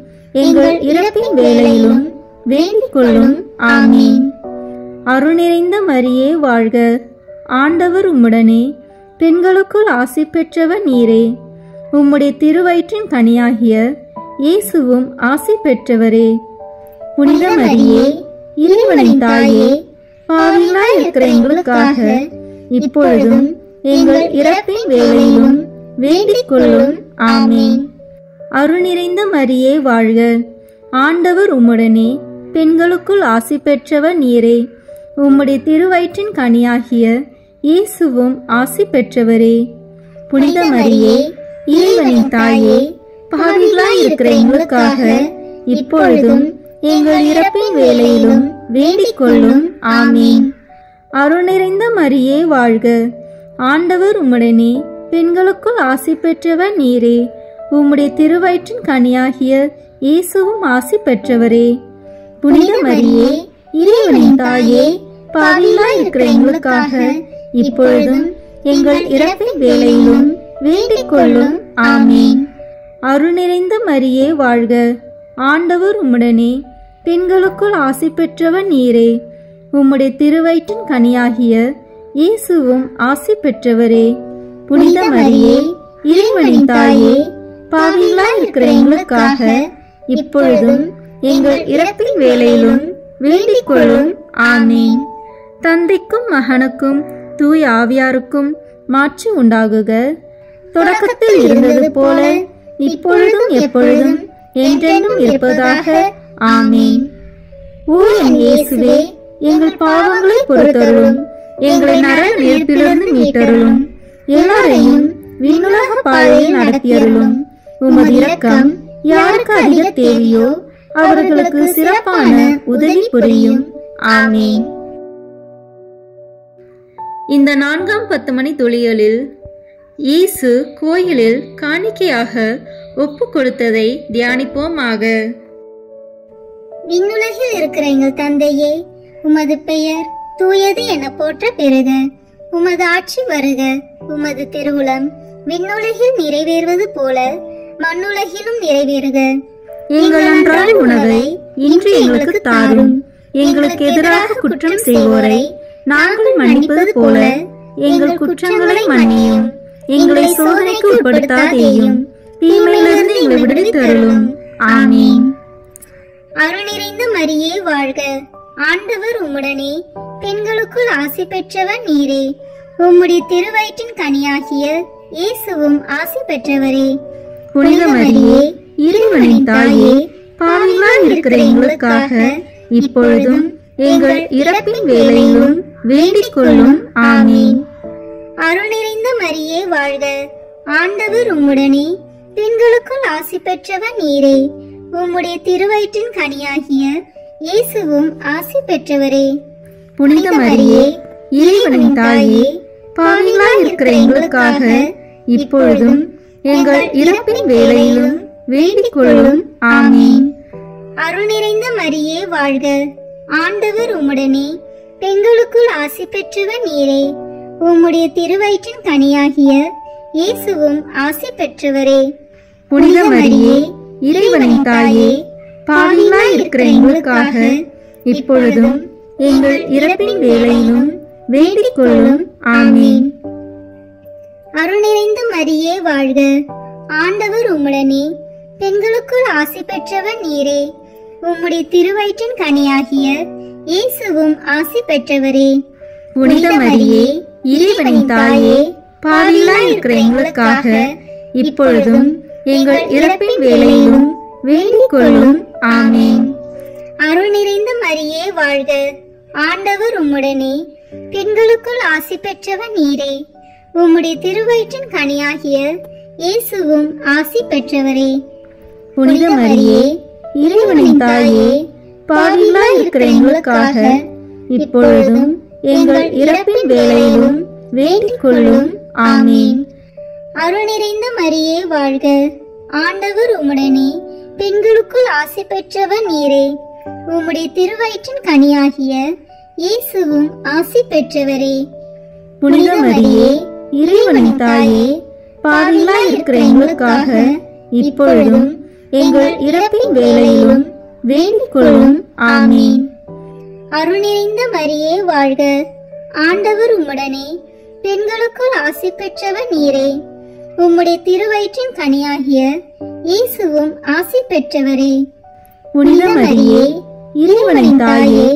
எங்கள் இறப்பின் வேளையிலும் வேண்டிக் கொள்ளும். ஆமீன். அருள் நிறைந்த மரியே வாழ்க, ஆண்டவர் உம்முடனே, பெண்களுக்குள் ஆசி பெற்றவர் நீரே. உம்முடைய திருவயிற்றின் கனியாகிய இயேசுவும் ஆசி பெற்றவரே. புனித மரியே, இறைவனின் தாயே, பாவிகளாய் இருக்கிற எங்களுக்காக இப்பொழுதும் எங்கள் இறப்பின் வேளையிலும் வேண்டிக் கொள்ளும். ஆமீன். அருள் நிறைந்த மரியே வாழ்க, ஆண்டவர் உம்முடனே, பெண்களுக்குள் ஆசி பெற்றவர் நீரே. உம்முடைய திருவயிற்றின் கனியாகிய இயேசுவும் ஆசி பெற்றவரே. புனித மரியே, இறைவனின் தாயே, பாவிகளாய் இருக்கிற எங்களுக்காக இப்பொழுதும் எங்கள் இறப்பின் வேளையிலும் வேண்டிக் கொள்ளும். ஆமீன். அருள் நிறைந்த மரியே வாழ்க, ஆண்டவர் உம்முடனே, பெண்களுக்குள் ஆசி பெற்றவர் நீரே. உம்முடைய திருவயிற்றின் கனியாகிய இயேசுவும் ஆசி பெற்றவரே. புனித மரியே, இறைவனின் தாயே, பாவிகளாய் இருக்கிற எங்களுக்காக இப்பொழுதும் எங்கள் இறப்பின் வேளையிலும் வேண்டிக் கொள்ளும். ஆமீன். அருள் நிறைந்த மரியே வாழ்க, ஆண்டவர் உம்முடனே, பெண்களுக்குள் ஆசி பெற்றவர் நீரே. உம்முடைய திருவயிற்றின் கனியாகிய இயேசுவும் ஆசி பெற்றவரே. புனித மரியே, இறைவனின் தாயே, பாவிகளாய் இருக்கிற எங்களுக்காக இப்பொழுதும் எங்கள் இறப்பின் வேளையிலும் வேண்டிக் கொள்ளும். ஆமீன். தந்தைக்கும் மகனுக்கும் தூய ஆவியாருக்கும் மாட்சி உண்டாகுக. தொடக்கத்தில் இருந்தது போல இப்பொழுதும் எப்பொழுதும் என்றென்றும் இருப்பதாக. ஆமீன். ஓ என் இயேசுவே, எங்கள் பாவங்களை பொறுத்தருளும், எங்களை நரக நெருப்பிலிருந்து மீட்டருளும், எல்லாரையும் விண்ணுலக பாதையில் நடத்தியருளும். உமது இரக்கம் யாருக்கு அதிக தேவையோ அவர்களுக்கு சிறப்பான உதவி புரியும். ஆமீன். இந்த 4ஆம் 10 மணி துளிகளில் இயேசு கோயிலில் காணிக்கையாக ஒப்பு கொடுத்ததை தியானிப்போமாக. விண்ணுலகில் இருக்கிற எங்கள் தந்தையே, உமது பெயர் தூயது என போற்ற பெறுக. உமது ஆட்சி வருக. உமது திருவுளம் விண்ணுலகில் நிறைவேறுவது போல மண்ணுலகிலும் நிறைவேறுக. எங்கள் அன்றாட உணவை இன்று எங்களுக்கு தாரும். எங்களுக்கு எதிராக குற்றம் செய்வோரை நாங்கள் மன்னிப்பது போல எங்கள் குற்றங்களை மன்னியும். எங்களை சோதனைக்கு உட்படுத்தாதேயும், தீமையிலிருந்து எங்களை விடுவித்தருளும். ஆமீன். அருள் நிறைந்த மரியே வாழ்க, ஆண்டவர் உம்முடனே, பெண்களுக்குள் ஆசி பெற்றவர் நீரே. உம்முடைய திருவயிற்றின் கனியாகிய இயேசுவும் ஆசி பெற்றவரே. புனித மரியே, இறைவனின் தாயே, பாவிகளாய் இருக்கிற எங்களுக்காக இப்பொழுதும் எங்கள் இறப்பின் வேளையிலும் வேண்டிக் கொள்ளும். ஆமீன். அருள் நிறைந்த மரியே வாழ்க, ஆண்டவர் உம்முடனே, பெண்களுக்குள் ஆசி பெற்றவர் நீரே. உம்முடைய திருவயிற்றின் கனியாகிய இயேசுவும் ஆசி பெற்றவரே. புனித மரியே, இறைவனின் தாயே, பாவிகளாய் இருக்கிற எங்களுக்காக இப்பொழுதும் எங்கள் இறப்பின் வேளையிலும் வேண்டிக் கொள்ளும். ஆமீன். அருள் நிறைந்த மரியே வாழ்க, ஆண்டவர் உம்முடனே, பெண்களுக்குள் ஆசி பெற்றவர் நீரே. உம்முடைய திருவயிற்றின் கனியாகிய இயேசுவும் ஆசி பெற்றவரே. புனித மரியே, இறைவனின் தாயே, பாவிகளாய் இருக்கிற எங்களுக்காக இப்பொழுதும் எங்கள் இறப்பின் வேளையிலும் வேண்டிக் கொள்ளும். ஆமீன். அருள் நிறைந்த மரியே வாழ்க, ஆண்டவர் உம்முடனே, பெண்களுக்குள் ஆசி பெற்றவர் நீரே. உம்முடைய திருவயிற்றின் கனியாகிய இயேசுவும் ஆசி பெற்றவரே. புனித மரியே, இறைவனின் தாயே, பாவிகளாய் இருக்கிற எங்களுக்காக இப்பொழுதும் எங்கள் இறப்பின் வேளையிலும் வேண்டிக் கொள்ளும். ஆமீன். அருள் நிறைந்த மரியே வாழ்க, ஆண்டவர் உம்முடனே, பெண்களுக்குள் ஆசி பெற்றவர் நீரே. உம்முடைய திருவயிற்றின் கனியாகிய இயேசுவும் ஆசி பெற்றவரே. புனித மரியே, இறைவனின் தாயே, பாவிகளாய் இருக்கிற எங்களுக்காக இப்பொழுதும் எங்கள் இறப்பின் வேளையிலும் வேண்டிக் கொள்ளும். ஆமீன். அருள் நிறைந்த மரியே வாழ்க, ஆண்டவர் உம்முடனே, பெண்களுக்குள் ஆசி பெற்றவர் நீரே. உம்முடைய திருவயிற்றின் கனியாகிய இயேசுவும் ஆசி பெற்றவரே. புனித மரியே, இறைவனின் தாயே, பாவிகளாய் இருக்கிற எங்களுக்காக இப்பொழுதும் எங்கள் இறப்பின் வேளையிலும் வேண்டிக் கொள்ளும். ஆமீன். அருள் நிறைந்த மரியே வாழ்க, ஆண்டவர் உம்முடனே, பெண்களுக்குள் ஆசி பெற்றவர் நீரே. உம்முடைய திருவயிற்றின் கனியாகிய இயேசுவும் ஆசி பெற்றவரே. புனித மரியே, இறைவனின் தாயே,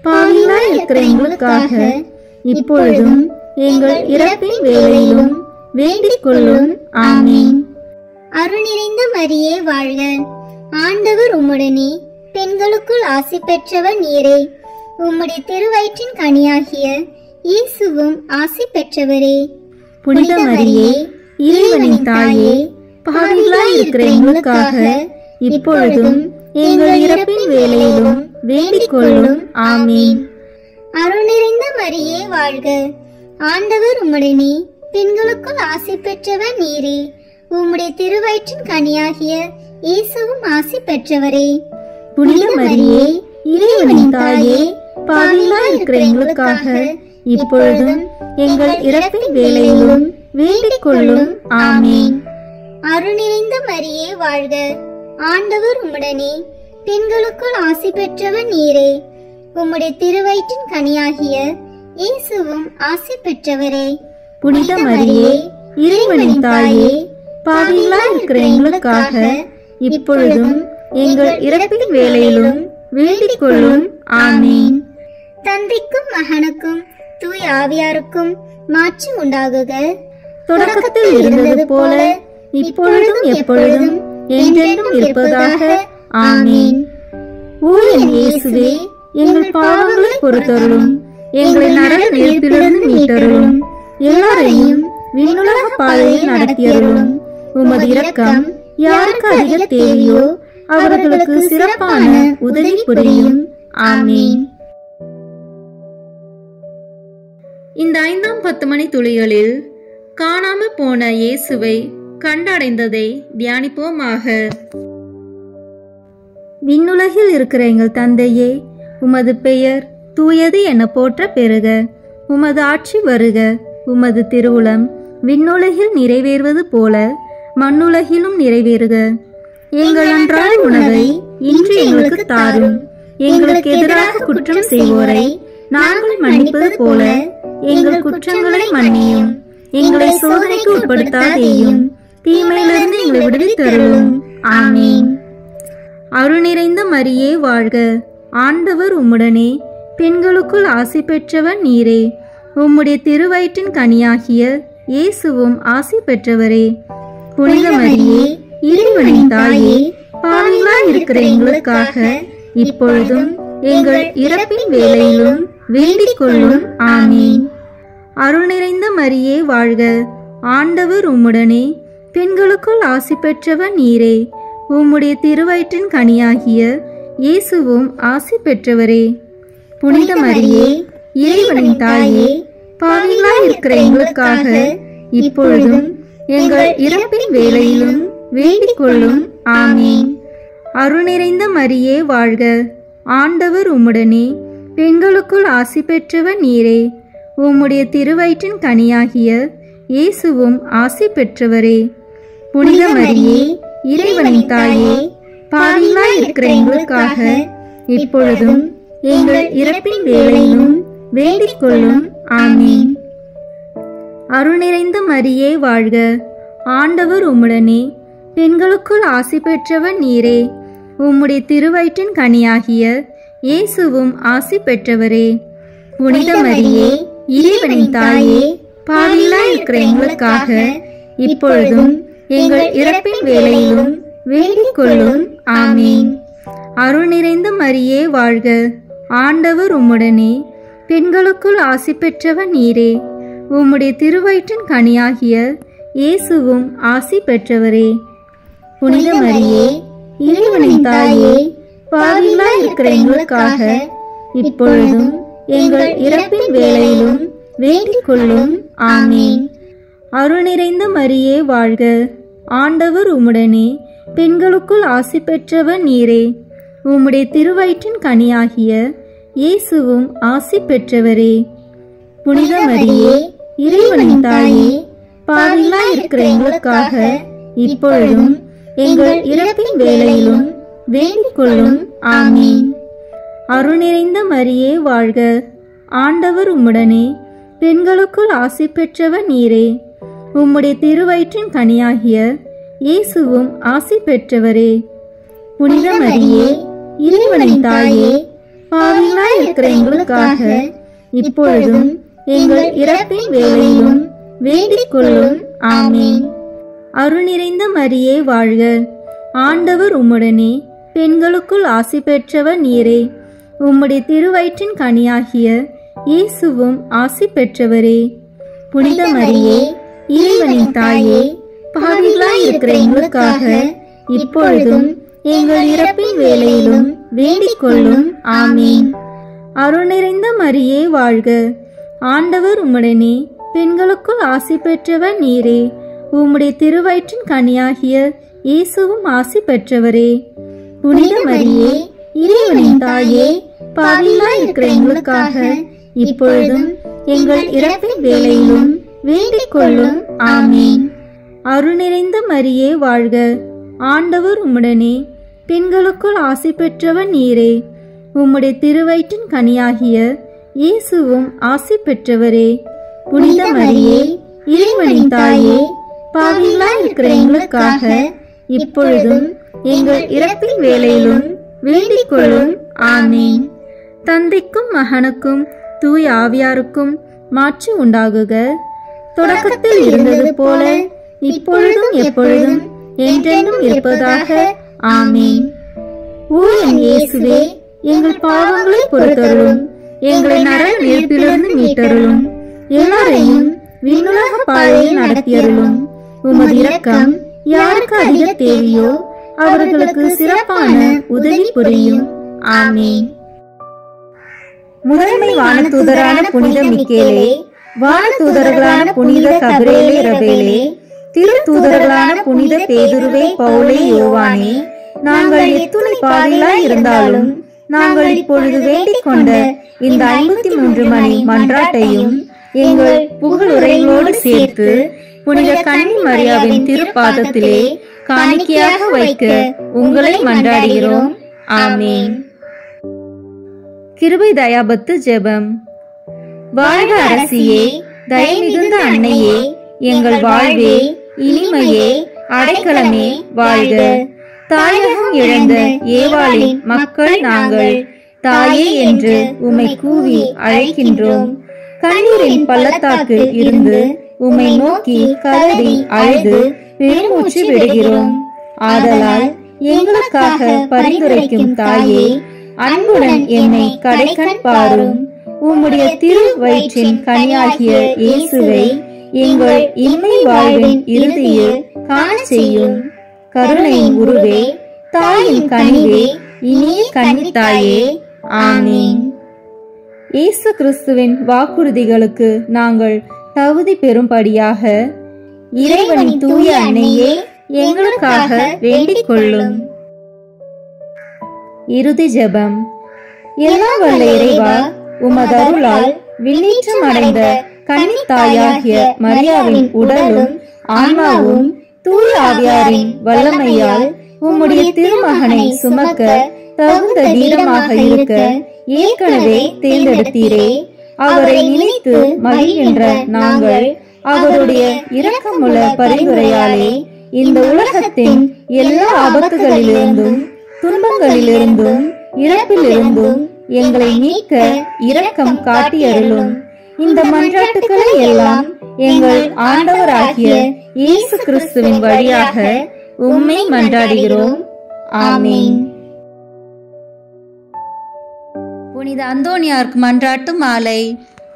பாவிகளாய் இருக்கிற எங்களுக்காக இப்பொழுதும் எங்கள் இறப்பின் வேளையிலும் வேண்டிக் கொள்ளும். ஆமீன். அருள் நிறைந்த மரியே வாழ்க, ஆண்டவர் உம்முடனே, பெண்களுக்குள் ஆசி பெற்றவர் நீரே. உம்முடைய திருவயிற்றின் கனியாகிய இயேசுவும் ஆசி பெற்றவரே. புனித மரியே, இறைவனின் தாயே, பாவிகளாய் இருக்கிற எங்களுக்காக இப்பொழுதும் எங்கள் இறப்பின் வேளையிலும் வேண்டிக் கொள்ளும். ஆமீன். அருள் நிறைந்த மரியே வாழ்க, ஆண்டவர் உம்முடனே, பெண்களுக்குள் ஆசி பெற்றவர் நீரே. உம்முடைய திருவயிற்றின் கனியாகிய இயேசுவும் ஆசி பெற்றவரே. புனித மரியே, இறைவனின் தாயே, பாவிகளாய் இருக்கிற எங்களுக்காக இப்பொழுதும் எங்கள் இறப்பின் வேளையிலும் வேண்டிக் கொள்ளும். ஆமீன். அருள் நிறைந்த மரியே வாழ்க, ஆண்டவர் உம்முடனே, பெண்களுக்குள் ஆசி பெற்றவர் நீரே. உம்முடைய திருவயிற்றின் கனியாகிய இயேசுவும் ஆசி பெற்றவரே. புனித மரியே, இறைவனின் தாயே, பாவிகளாய் இருக்கிற எங்களுக்காக இப்பொழுதும் எங்கள் இறப்பின் வேளையிலும் வேண்டிக் கொள்ளும். ஆமீன். தந்தைக்கும் மகனுக்கும் தூய ஆவியாருக்கும் மாட்சி உண்டாகுக. தொடக்கத்தில் இருந்தது போல இப்பொழுதும் எப்பொழுதும் என்றென்றும் இருப்பதாக. ஆமீன். ஓ என் இயேசுவே, எங்கள் பாவங்களை பொறுத்தருளும், எங்களை நரக நெருப்பிலிருந்து மீட்டருளும், எல்லாரையும் விண்ணுலக பாதையில் நடத்தியருளும். உமது இரக்கம் யாருக்கு அதிக தேவையோ அவர்களுக்கு சிறப்பான உதவி புரியும். ஆமீன். இந்த 5ஆம் 10 மணி துளிகளில் காணாமல் போன இயேசுவை கண்டடைந்ததை தியானிப்போமாக. விண்ணுலகில் இருக்கிற எங்கள் தந்தையே, உமது பெயர் தூயது என போற்ற பெறுக. உமது ஆட்சி வருக. உமது திருவுளம் விண்ணுலகில் நிறைவேறுவது போல மண்ணுலகிலும் நிறைவேறுக. எங்கள் அன்றாட உணவை இன்று எங்களுக்கு தாரும். எங்களுக்கு எதிராக குற்றம் செய்வோரை நாங்கள் மன்னிப்பது போல எங்கள் குற்றங்களை மன்னியும். எங்களை சோதனைக்கு உட்படுத்தாதேயும், தீமையிலிருந்து எங்களை விடுவித்தருளும். ஆமீன். அருள் நிறைந்த மரியே வாழ்க, ஆண்டவர் உம்முடனே, பெண்களுக்குள் ஆசி பெற்றவர் நீரே. உம்முடைய திருவயிற்றின் கனியாகிய இயேசுவும் ஆசி பெற்றவரே. புனித மரியே, இறைவனின் தாயே, பாவிகளாய் இருக்கிற எங்களுக்காக இப்பொழுதும் எங்கள் இறப்பின் வேளையிலும் வேண்டிக் கொள்ளும். ஆமீன். அருள் நிறைந்த மரியே வாழ்க, ஆண்டவர் உம்முடனே, பெண்களுக்குள் ஆசி பெற்றவர் நீரே. உம்முடைய திருவயிற்றின் கனியாகிய இயேசுவும் ஆசி பெற்றவரே. புனித மரியே, இறைவனின் தாயே, பாவிகளாய் இருக்கிற எங்களுக்காக இப்பொழுதும் எங்கள் இறப்பின் வேளையிலும் வேண்டிக் கொள்ளும். ஆமீன். அருள் நிறைந்த மரியே வாழ்க, ஆண்டவர் உம்முடனே, பெண்களுக்குள் ஆசி பெற்றவர் நீரே. உம்முடைய திருவயிற்றின் கனியாகிய இயேசுவும் ஆசி பெற்றவரே. புனித மரியே, இறைவனின் தாயே, பாவிகளாய் இருக்கிற எங்களுக்காக இப்பொழுதும் எங்கள் இறப்பின் வேளையிலும் வேண்டிக் கொள்ளும். ஆமீன். அருள் நிறைந்த மரியே வாழ்க, ஆண்டவர் உம்முடனே, பெண்களுக்குள் ஆசி பெற்றவர் நீரே. உம்முடைய திருவயிற்றின் கனியாகிய இயேசுவும் ஆசி பெற்றவரே. புனித மரியே, இறைவனின் தாயே, பாவிகளாய் இருக்கிற எங்களுக்காக இப்பொழுதும் எங்கள் இறப்பின் வேளையிலும் வேண்டிக் கொள்ளும். ஆமீன். அருள் நிறைந்த மரியே வாழ்க, ஆண்டவர் உம்முடனே, பெண்களுக்குள் ஆசி பெற்றவர் நீரே. உம்முடைய திருவயிற்றின் கனியாகிய இயேசுவும் ஆசி பெற்றவரே. புனித மரியே, இறைவனின் தாயே, பாவிகளாய் இருக்கிற எங்களுக்காக இப்பொழுதும் எங்கள் இறப்பின் வேளையிலும் வேண்டிக் கொள்ளும். ஆமீன். அருள் நிறைந்த மரியே வாழ்க, ஆண்டவர் உம்முடனே, பெண்களுக்குள் ஆசி பெற்றவர் நீரே. உம்முடைய திருவயிற்றின் கனியாகிய இயேசுவும் ஆசி பெற்றவரே. புனித மரியே, இறைவனின் தாயே, பாவிகளாய் இருக்கிற எங்களுக்காக இப்பொழுதும் எங்கள் இறப்பின் வேளையிலும் வேண்டிக் கொள்ளும். ஆமீன். அருள் நிறைந்த மரியே வாழ்க, ஆண்டவர் உம்முடனே, பெண்களுக்குள் ஆசி பெற்றவர் நீரே. உம்முடைய திருவயிற்றின் கனியாகிய இயேசுவும் ஆசி பெற்றவரே. புனித மரியே, இறைவனின் தாயே, பாவிகளாய் இருக்கிற எங்களுக்காக இப்பொழுதும் எங்கள் இறப்பின் வேளையிலும் வேண்டிக் கொள்ளும். ஆமீன். அருள் நிறைந்த மரியே வாழ்க, ஆண்டவர் உம்முடனே, பெண்களுக்குள் ஆசி பெற்றவர் நீரே. உம்முடைய திருவயிற்றின் கனியாகிய இயேசுவும் ஆசி பெற்றவரே. புனித மரியே, இறைவனின் தாயே, பாவிகளாய் இருக்கிற எங்களுக்காக இப்பொழுதும் எங்கள் இறப்பின் வேளையிலும் வேண்டிக் கொள்ளும். ஆமீன். அருள் நிறைந்த மரியே வாழ்க, ஆண்டவர் உம்முடனே, பெண்களுக்குள் ஆசி பெற்றவர் நீரே. உம்முடைய திருவயிற்றின் கனியாகிய இயேசுவும் ஆசி பெற்றவரே. புனித மரியே, இறைவனின் தாயே, பாவிகளாய் இருக்கிற எங்களுக்காக இப்பொழுதும் எங்கள் இறப்பின் வேளையிலும் வேண்டிக் கொள்ளும். ஆமீன். அருள் நிறைந்த மரியே வாழ்க, ஆண்டவர் உம்முடனே, பெண்களுக்குள் ஆசி பெற்றவர் நீரே. உம்முடைய திருவயிற்றின் கனியாகிய இயேசுவும் ஆசி பெற்றவரே. புனித மரியே, இறைவனின் தாயே, பாவிகளாய் இருக்கிற எங்களுக்காக இப்பொழுதும் எங்கள் இறப்பின் வேளையிலும் வேண்டிக் கொள்ளும். ஆமீன். தந்தைக்கும் மகனுக்கும் தூய ஆவியாருக்கும் மாட்சி உண்டாகுக. தொடக்கத்தில் இருந்தது போல இப்பொழுதும் எப்பொழுதும் என்றென்றும் இருப்பதாக. ஆமீன். ஓ என் இயேசுவே, எங்கள் பாவங்களை பொறுத்தருளும், எங்களை நரக நெருப்பிலிருந்து மீட்டருளும், எல்லாரையும் விண்ணுலக பாதையில் நடத்தியருளும். உமது இரக்கம் யாருக்கு அதிக தேவையோ அவர்களுக்கு சிறப்பான உதவி புரியும். ஆமீன். முதன்மை வானதூதரான புனித மிக்கேலே, வானதூதர்களான புனித கபிரேலே ரபேலே, திருத்தூதர்களான புனித பேதுருவே, பவுலே, யோவானே, நாங்கள் எத்துணை பாவிகளாய் இருந்தாலும் நாங்கள் இப்பொழுது வேண்டிக் கொண்ட இந்த 53 மணி மன்றாட்டையும் எங்கள் புகழுரைகளோடு சேர்த்து புனித கன்னி மரியாவின் திருப்பாதத்திலே காணிக்கையாக வைக்க உங்களை மன்றாடுகிறோம். ஆமீன். கிருபை தயாபத்து ஜெபம். வாழ்க அரசியே, தயை மிகுந்த அன்னையே, எங்கள் வாழ்வே, இனிமையே, அடைக்கலமே, வாழ்க. தாயகம் இழந்த ஏவாளின் மக்கள் நாங்கள், தாயே என்று உம்மை கூவி அழைக்கின்றோம். கண்ணீரின் பள்ளத்தாக்கு இருந்து உம்மை நோக்கி கதறி அழுது பெருமூச்சு விடுகிறோம். ஆதலால் எங்களுக்காக பரிந்துரைக்கும் தாயே, அன்புடன் என்னை கடைக்கண் பாரும். உம்முடைய திரு வயிற்றின் கனியாகிய இயேசுவை எங்கள் இன்மை வாழ்வின் இறுதியில் காண செய்யும். கருணையின் உருவே, தாயின் கனிவே, இனிய கன்னித்தாயே. ஆமீன். இயேசு கிறிஸ்துவின் வாக்குறுதிகளுக்கு நாங்கள் தகுதி பெறும்படியாக இறைவனின் தூய அன்னையே, எங்களுக்காக வேண்டிக் கொள்ளும். இறுதி ஜெபம். எல்லாம் வல்ல இறைவா, உமது அருளால் விண்ணேற்றம் அடைந்த கன்னித்தாயாகிய மரியாவின் உடலும் ஆன்மாவும் தூய ஆவியாரின் வல்லமையால் உம்முடைய திருமகனை சுமக்க தகுந்த வீரமாக இருக்க ஏற்கனவே தேர்ந்தெடுத்தீரே. அவரை நினைத்து மகிழ்கின்ற நாங்கள் அவருடைய இரக்கமுள்ள பரிந்துரையாலே இந்த உலகத்தின் எல்லா ஆபத்துகளிலிருந்தும் துன்பங்களிலிருந்தும் இறப்பிலிருந்தும் எங்களை மீட்க இரக்கம் காட்டியருளும். இந்த மன்றாட்டுக்களை எல்லாம் எங்கள் ஆண்டவராகிய இயேசு கிறிஸ்துவின் வழியாக உம்மை மன்றாடுகிறோம். ஆமீன். புனித அந்தோனியாருக்கு மன்றாட்டு மாலை.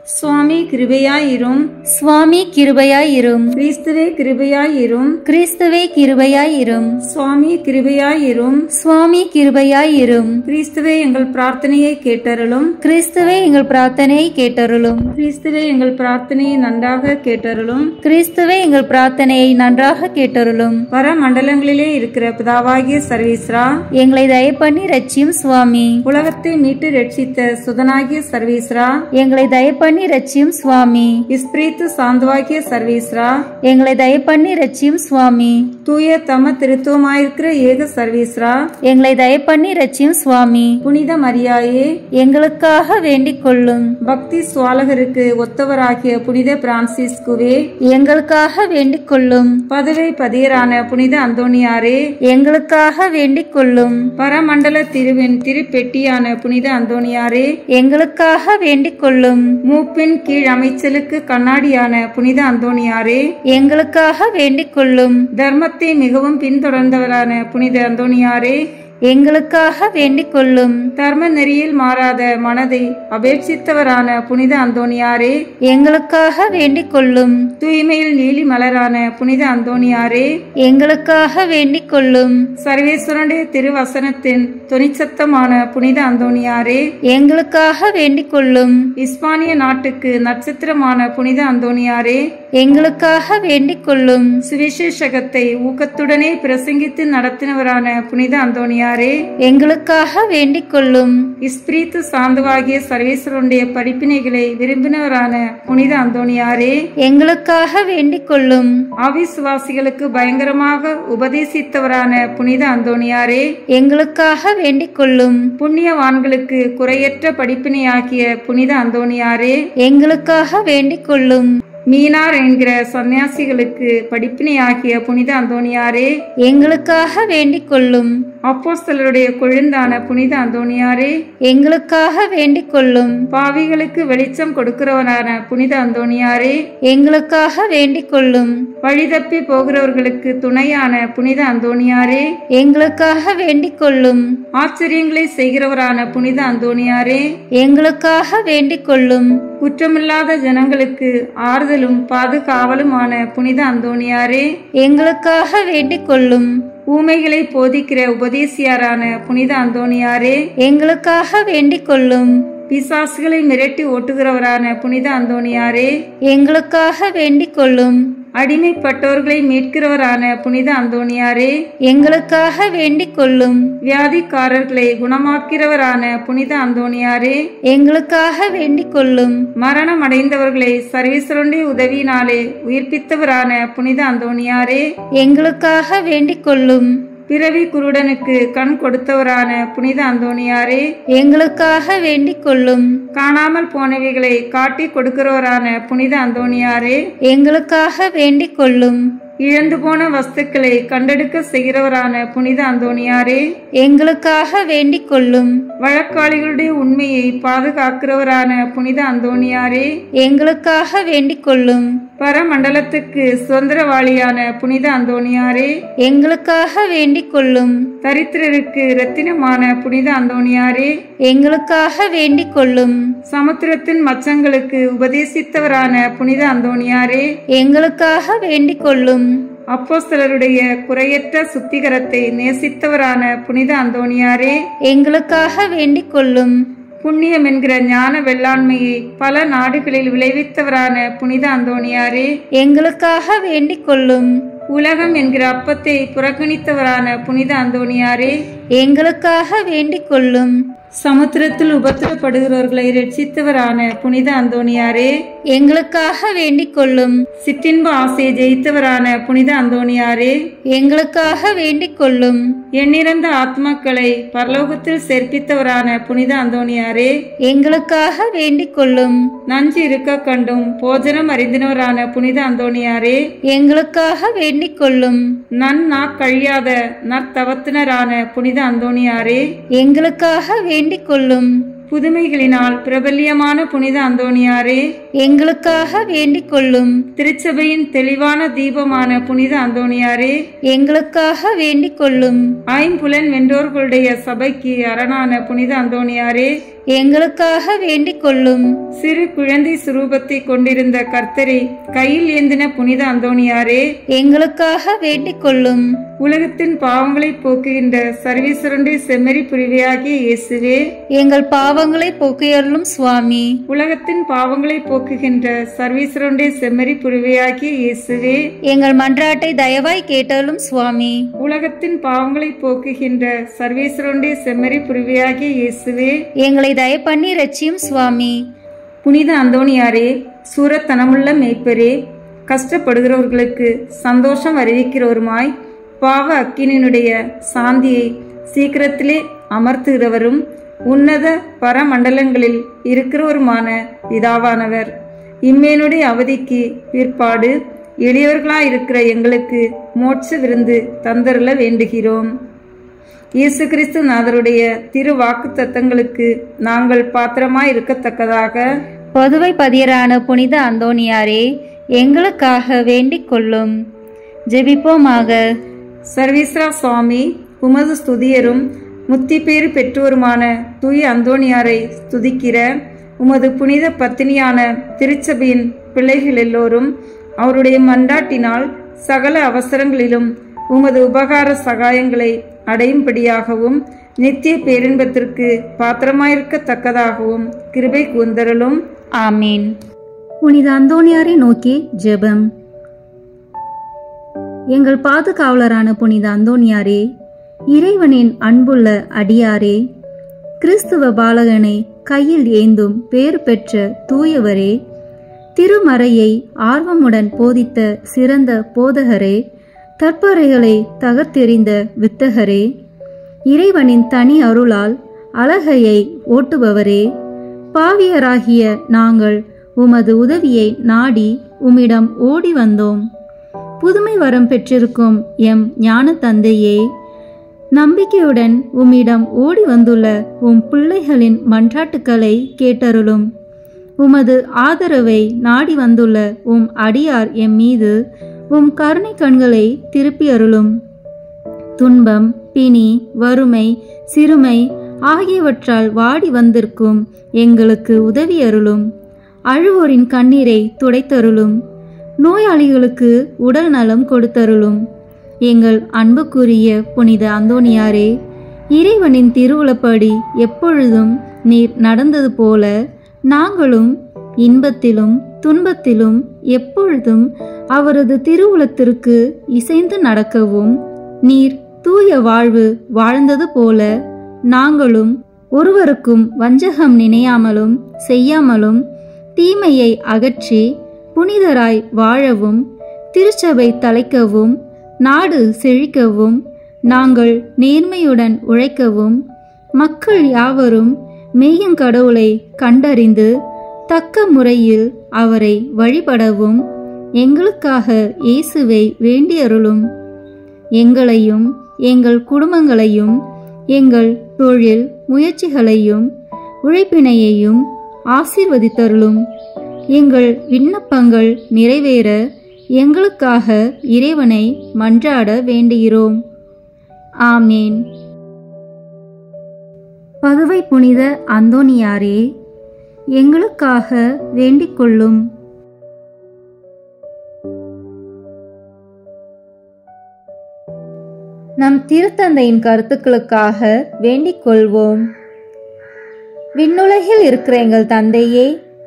சுவாமி கிருபையாயிரும். சுவாமி கிருபையாயிரும். கிறிஸ்துவே கிருபையாயிரும். கிறிஸ்துவே கிருபையாயிரும். சுவாமி கிருபையாயிரும். சுவாமி கிருபையாயிரும். கிறிஸ்துவே எங்கள் பிரார்த்தனையை கேட்டருளும். கிறிஸ்துவே எங்கள் பிரார்த்தனையை கேட்டருளும். கிறிஸ்துவே எங்கள் பிரார்த்தனையை நன்றாக கேட்டருளும். கிறிஸ்துவே எங்கள் பிரார்த்தனையை நன்றாக கேட்டருளும். பரமண்டலங்களிலே இருக்கிற பிதாவாகிய சர்வேஸ்வரா, எங்களை தயவு பண்ணி ரட்சியும் சுவாமி. உலகத்தை மீட்டு ரட்சித்த சுதனாகிய சர்வேஸ்வரா, எங்களை தயவு பண்ணி ரட்சியும் சுவாமி. இஸ்பிரித்து சாந்தவாகிய சர்வேஸ்வரா, எங்களை தயவு பண்ணி ரட்சியும் சுவாமி. தூய தம திருத்துவமாயிருக்கிற ஏக சர்வேஸ்வரா, எங்களை தயவு பண்ணி ரட்சியும் சுவாமி. புனித மரியாயே, எங்களுக்காக வேண்டிக் கொள்ளும். பக்தி சுவாலகருக்கு ஒத்தவராகிய புனித பிரான்சிஸ்குவே, எங்களுக்காக வேண்டிக் கொள்ளும். பதுவை பதியரான புனித அந்தோணியாரே, எங்களுக்காக வேண்டிக் கொள்ளும். பரமண்டல திருவின் திருப்பெட்டியான புனித அந்தோணியாரே, எங்களுக்காக வேண்டிக் கொள்ளும். மூப்பின் கீழ் அமைச்சலுக்கு கண்ணாடியான புனித அந்தோணியாரே, எங்களுக்காக வேண்டிக் கொள்ளும். தர்மத்தை மிகவும் பின்தொடர்ந்தவரான புனித அந்தோணியாரே, எங்களுக்காக வேண்டிக் கொள்ளும். தர்ம நெறியில் மாறாத மனதை அபேட்சித்தவரான புனித அந்தோணியாரே, எங்களுக்காக வேண்டிக் கொள்ளும். தூய்மையில் நீலி மலரான புனித அந்தோணியாரே, எங்களுக்காக வேண்டிக் கொள்ளும். சர்வேஸ்வரனுடைய திருவசனத்தின் தொனிச்சத்தமான புனித அந்தோணியாரே, எங்களுக்காக வேண்டிக் கொள்ளும். இஸ்பானிய நாட்டுக்கு நட்சத்திரமான புனித அந்தோணியாரே, எங்களுக்காக வேண்டிக் கொள்ளும். சுவிசேஷகத்தை ஊக்கத்துடனே பிரசங்கித்து நடத்தினவரான புனித அந்தோணியாரே, எங்களுக்காக வேண்டிக் கொள்ளும். இஸ்பிரித்து சாந்தவாகிய சர்வேஸ்வரனுடைய படிப்பினைகளை விரும்பினவரான புனித அந்தோணியாரே, எங்களுக்காக வேண்டிக் கொள்ளும். அவிசுவாசிகளுக்கு பயங்கரமாக உபதேசித்தவரான புனித அந்தோணியாரே, எங்களுக்காக வேண்டிக் கொள்ளும். புண்ணியவான்களுக்கு குறையற்ற படிப்பினையாக்கிய புனித அந்தோணியாரே, எங்களுக்காக வேண்டிக் கொள்ளும். மீனார் என்கிற சன்னியாசிகளுக்கு படிப்பினையாகிய புனித அந்தோணியாரே, எங்களுக்காக வேண்டிக் கொள்ளும். அப்போஸ்தலருடைய கொழுந்தான புனித அந்தோணியாரே, எங்களுக்காக வேண்டிக் கொள்ளும். பாவிகளுக்கு வெளிச்சம் கொடுக்கிறவரான புனித அந்தோணியாரே, எங்களுக்காக வேண்டிக் கொள்ளும். வழிதப்பி போகிறவர்களுக்கு துணையான புனித அந்தோணியாரே, எங்களுக்காக வேண்டிக் கொள்ளும். ஆச்சரியங்களை செய்கிறவரான புனித அந்தோணியாரே, எங்களுக்காக வேண்டிக் கொள்ளும். குற்றமில்லாத ஜனங்களுக்கு ஆறுதலும் பாதுகாவலுமான புனித அந்தோணியாரே, எங்களுக்காக வேண்டிக் கொள்ளும். ஊமைகளை போதிக்கிற உபதேசியாரான புனித அந்தோணியாரே, எங்களுக்காக வேண்டிக் கொள்ளும். பிசாசுகளை மிரட்டி ஓட்டுகிறவரான புனித அந்தோணியாரே, எங்களுக்காக வேண்டிக் கொள்ளும். அடிமைப்பட்டவர்களை மீட்கிறவரான புனித அந்தோணியாரே, எங்களுக்காக வேண்டிக் கொள்ளும். வியாதிக்காரர்களை குணமாக்கிறவரான புனித அந்தோணியாரே, எங்களுக்காக வேண்டிக் கொள்ளும். மரணம் அடைந்தவர்களை சர்வேஸ்வரனுடைய உதவியினாலே உயிர்ப்பித்தவரான புனித அந்தோணியாரே, எங்களுக்காக வேண்டிக் கொள்ளும். பிறவி குருடனுக்கு கண் கொடுத்தவரான புனித அந்தோணியாரே, எங்களுக்காக வேண்டிக் கொள்ளும். காணாமல் போனவைகளை காட்டி கொடுக்கிறவரான புனித அந்தோணியாரே, எங்களுக்காக வேண்டிக் கொள்ளும். இழந்து போன வஸ்துக்களை கண்டெடுக்க செய்கிறவரான புனித அந்தோணியாரே, எங்களுக்காக வேண்டிக் கொள்ளும். வழக்காளிகளுடைய உண்மையை பாதுகாக்கிறவரான புனித அந்தோணியாரே, எங்களுக்காக வேண்டிக் கொள்ளும். பரமண்டலத்துக்கு சுதந்திரவாளியான புனித அந்தோணியாரே, எங்களுக்காக வேண்டிக் கொள்ளும். தரித்திரருக்கு இரத்தினமான புனித அந்தோணியாரே, எங்களுக்காக வேண்டிக் கொள்ளும். சமுத்திரத்தின் மச்சங்களுக்கு உபதேசித்தவரான புனித அந்தோணியாரே, எங்களுக்காக வேண்டிக் கொள்ளும். அப்போஸ்தலருடைய குறையற்ற சுத்திகரத்தை நேசித்தவரான புனித அந்தோணியாரே, எங்களுக்காக வேண்டிக் கொள்ளும். புண்ணியம் என்கிற ஞான வெள்ளாண்மையை பல நாடுகளில் விளைவித்தவரான புனித அந்தோணியாரே, எங்களுக்காக வேண்டிக் கொள்ளும். உலகம் என்கிற அப்பத்தை புறக்கணித்தவரான புனித அந்தோணியாரே, எங்களுக்காக வேண்டிக் கொள்ளும். சமுத்திரத்தில் உபத்திரப்படுகிறவர்களை ரட்சித்தவரான புனித அந்தோணியாரே, எங்களுக்காக வேண்டிக் கொள்ளும். சிற்றின்ப ஆசையை ஜெயித்தவரான புனித அந்தோணியாரே, எங்களுக்காக வேண்டிக் கொள்ளும். எண்ணிறந்த ஆத்மாக்களை பரலோகத்தில் சேர்ப்பித்தவரான புனித அந்தோணியாரே, எங்களுக்காக வேண்டிக் கொள்ளும். நஞ்சு இருக்க கண்டும் போஜனம் அறிந்தினவரான புனித அந்தோணியாரே, எங்களுக்காக வேண்டிக் கொள்ளும். கழியாத நற்தவத்தினரான புனித அந்தோணியாரே, எங்களுக்காக வேண்டிக் கொள்ளும். புதுமைகளினால் பிரபல்யமான புனித அந்தோணியாரே, எங்களுக்காக வேண்டிக் கொள்ளும். திருச்சபையின் தெளிவான தீபமான புனித அந்தோணியாரே, எங்களுக்காக வேண்டிக் கொள்ளும். ஐம்புலன் வென்றோர்களுடைய சபைக்கு அரணான புனித அந்தோணியாரே, எங்களுக்காக வேண்டிக் கொள்ளும். சிறு குழந்தை சுரூபத்தை கொண்டிருந்த கர்த்தரை கையில் ஏந்தின புனித அந்தோணியாரே, எங்களுக்காக வேண்டிக் கொள்ளும். உலகத்தின் பாவங்களை போக்குகின்ற சர்வீஸ்வரனுடைய செம்மறி புரிவையாகிய இயேசுவே, எங்கள் பாவங்களை போக்கியருளும் சுவாமி. உலகத்தின் பாவங்களை போக்குகின்ற சர்வீஸ்வரனுடைய செம்மறி புரிவையாகிய இயேசுவே, எங்கள் மன்றாட்டை தயவாய் கேட்டருளும் சுவாமி. உலகத்தின் பாவங்களை போக்குகின்ற சர்வீஸ்வரனுடைய செம்மறி புரிவையாகிய இயேசுவே, எங்களை தயப்பண்ணி ரட்சியும் சுவாமி. புனித அந்தோணியாரே, சூரத்தனமுள்ள மேய்ப்பரே, கஷ்டப்படுகிறவர்களுக்கு சந்தோஷம் அறிவிக்கிறவருமாய் பாவ அக்கினியினுடைய சாந்தியை சீக்கிரத்திலே அமர்த்துகிறவரும் உன்னத பரமண்டலங்களில் இருக்கிறவருமான பிதாவானவர், இம்மேனுடைய அவதிக்கு பிற்பாடு எளியவர்களாயிருக்கிற எங்களுக்கு மோட்ச விருந்து தந்தருள வேண்டுகிறோம். இயேசு கிறிஸ்து நாதருடைய திரு வாக்கு தத்தங்களுக்கு நாங்கள் பாத்திரமாய் இருக்கத்தக்கதாக பொதுவை பதியரான புனித அந்தோணியாரே, எங்களுக்காக வேண்டிக் கொள்ளும். ஜெபிப்போமாக. சர்வீஸ்வரா சுவாமி, உமது ஸ்துதியரும் முத்தி பேறு பெற்றோருமான தூய அந்தோணியாரை ஸ்துதிக்கிற உமது புனித பத்தினியான திருச்சபையின் பிள்ளைகள் எல்லோரும் அவருடைய மன்றாட்டினால் சகல அவசரங்களிலும் உமது உபகார சகாயங்களை அடையும்படியாகவும் நித்திய பேரின்பத்திற்கு பாத்திரமாயிருக்கத்தக்கதாகவும் கிருபை கூந்தருளும். ஆமீன். புனித அந்தோணியாரை நோக்கி ஜெபம். எங்கள் பாதுகாவலரான புனித அந்தோணியாரே, இறைவனின் அன்புள்ள அடியாரே, கிறிஸ்துவ பாலகனை கையில் ஏந்தும் பேறு பெற்ற தூயவரே, திருமறையை ஆர்வமுடன் போதித்த சிறந்த போதகரே, தற்பறைகளை தகர்த்தெறிந்த வித்தகரே, இறைவனின் தனி அருளால் அழகையை ஓட்டுபவரே, பாவியராகிய நாங்கள் உமது உதவியை நாடி உம்மிடம் ஓடி வந்தோம். புதுமை வரம் பெற்றிருக்கும் எம் ஞான தந்தையே, நம்பிக்கையுடன் உம்மிடம் ஓடி வந்துள்ள உம் பிள்ளைகளின் மன்றாட்டுக்களை கேட்டருளும். உமது ஆதரவை நாடி வந்துள்ள உம் அடியார் எம் மீது உம் கருணை கண்களை திருப்பி அருளும். துன்பம், பிணி, வறுமை, சிறுமை ஆகியவற்றால் வாடி வந்திருக்கும் எங்களுக்கு உதவி அருளும். அழுவோரின் கண்ணீரை துடைத்தருளும். நோயாளிகளுக்கு உடல் நலம் கொடுத்தருளும். எங்கள் அன்புக்குரிய புனித அந்தோணியாரே, இறைவனின் திருவுளப்படி எப்பொழுதும் நீர் நடந்தது போல நாங்களும் இன்பத்திலும் துன்பத்திலும் எப்பொழுதும் அவரது திருவுளத்திற்கு இசைந்து நடக்கவும், நீர் தூய வாழ்வு வாழ்ந்தது போல நாங்களும் ஒருவருக்கும் வஞ்சகம் நினையாமலும் செய்யாமலும் தீமையை அகற்றி புனிதராய் வாழவும், திருச்சபை தலைக்கவும், நாடு செழிக்கவும், நாங்கள் நேர்மையுடன் உழைக்கவும், மக்கள் யாவரும் மெய்யங்கடவுளை கண்டறிந்து தக்க முறையில் அவரை வழிபடவும் எங்களுக்காக இயேசுவை வேண்டியருளும். எங்களையும் எங்கள் குடும்பங்களையும் எங்கள் தொழில் முயற்சிகளையும் உழைப்பினையையும் ஆசீர்வதித்தருளும். எங்கள் விண்ணப்பங்கள் நிறைவேற எங்களுக்காக இறைவனை மன்றாட வேண்டுகிறோம். ஆமேன். பதுவை புனித அந்தோணியாரே, எங்களுக்காக வேண்டிக் கொள்ளும். நம் திருத்தந்தையின் கருத்துக்களுக்காக வேண்டிக் கொள்வோம். விண்ணுலகில் இருக்கிற எங்கள் தந்தையே,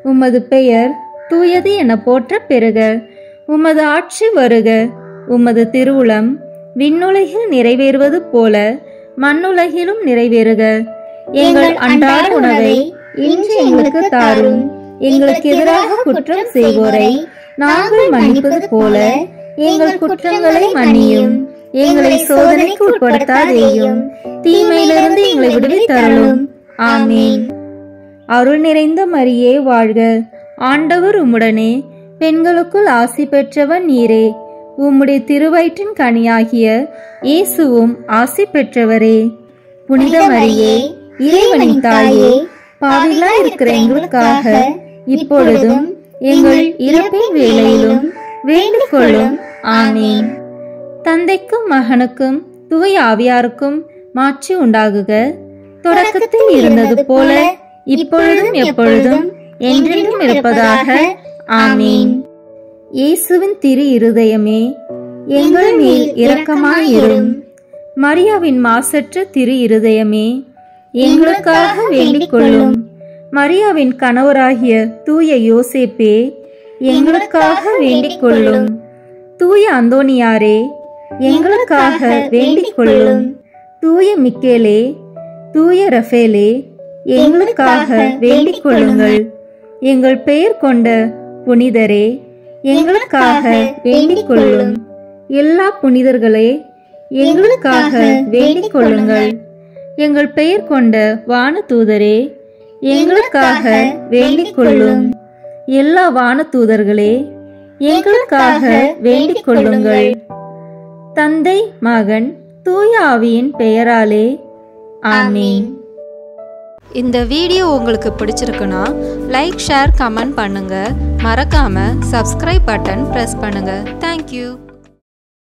உமது பெயர் தூயது என போற்ற பெறுக. உமது ஆட்சி வருக. உமது திருவுளம் விண்ணுலகில் நிறைவேறுவது போல மண்ணுலகிலும் நிறைவேறுக. எங்கள் அன்றாட உணவை இன்று எங்களுக்கு தாரும். எங்களுக்கு எதிராக குற்றம் செய்வோரை நாங்கள் மன்னிப்பது போல எங்கள் குற்றங்களை மன்னியும். எங்களை சோதனைக்கு உட்படுத்தாதேயும், தீமையிலிருந்து எங்களை விடுவித்தருளும். ஆமீன். அருள் நிறைந்த மரியே வாழ்க. ஆண்டவர் உம்முடனே, பெண்களுக்குள் ஆசி பெற்றவன் நீரே. உம்முடைய திருவயிற்றின் கனியாகிய இயேசுவும் ஆசி பெற்றவரே. புனித மரியே, இறைவனின் தாயே, பாவிகளாய் இருக்கிற எங்களுக்காக இப்பொழுதும் எங்கள் இறப்பின் வேளையிலும் வேண்டிக் கொள்ளும். ஆமீன். தந்தைக்கும் மகனுக்கும் தூய ஆவியாருக்கும் மாட்சி உண்டாகுக. தொடக்கத்தில் இருந்தது போல இப்பொழுதும் எப்பொழுதும் என்றென்றும் இருப்பதாக. ஆமீன். இயேசுவின் திரு இருதயமே, எங்கள் மேல் இரக்கமாயிரும். மரியாவின் மாசற்ற திரு இருதயமே, எங்களுக்காக வேண்டிக் கொள்ளும். மரியாவின் கணவராகிய தூய யோசேப்பே, எங்களுக்காக வேண்டிக் கொள்ளும். தூய அந்தோனியாரே, எங்களுக்காக வேண்டிக் கொள்ளும். தூய மிக்கேலே, தூய ரஃபேலே, எங்களுக்காக வேண்டிக் கொள்ளுங்கள். எங்கள் பெயர் கொண்ட புனிதரே, எங்களுக்காக வேண்டிக் கொள்ளும். எல்லா புனிதர்களே, எங்களுக்காக வேண்டிக் கொள்ளுங்கள். எங்கள் பெயர் கொண்ட வானதூதரே, எங்களுக்காக வேண்டிக் கொள்ளும். எல்லா வானதூதர்களே, எங்களுக்காக வேண்டிக் கொள்ளுங்கள். தந்தை, மகன், தூய ஆவியின் பெயராலே. ஆமீன். இந்த வீடியோ உங்களுக்கு பிடிச்சிருக்குன்னா லைக், ஷேர், கமெண்ட் பண்ணுங்க. மறக்காம சப்ஸ்கிரைப் பட்டன் பிரஸ் பண்ணுங்க. தேங்க்யூ.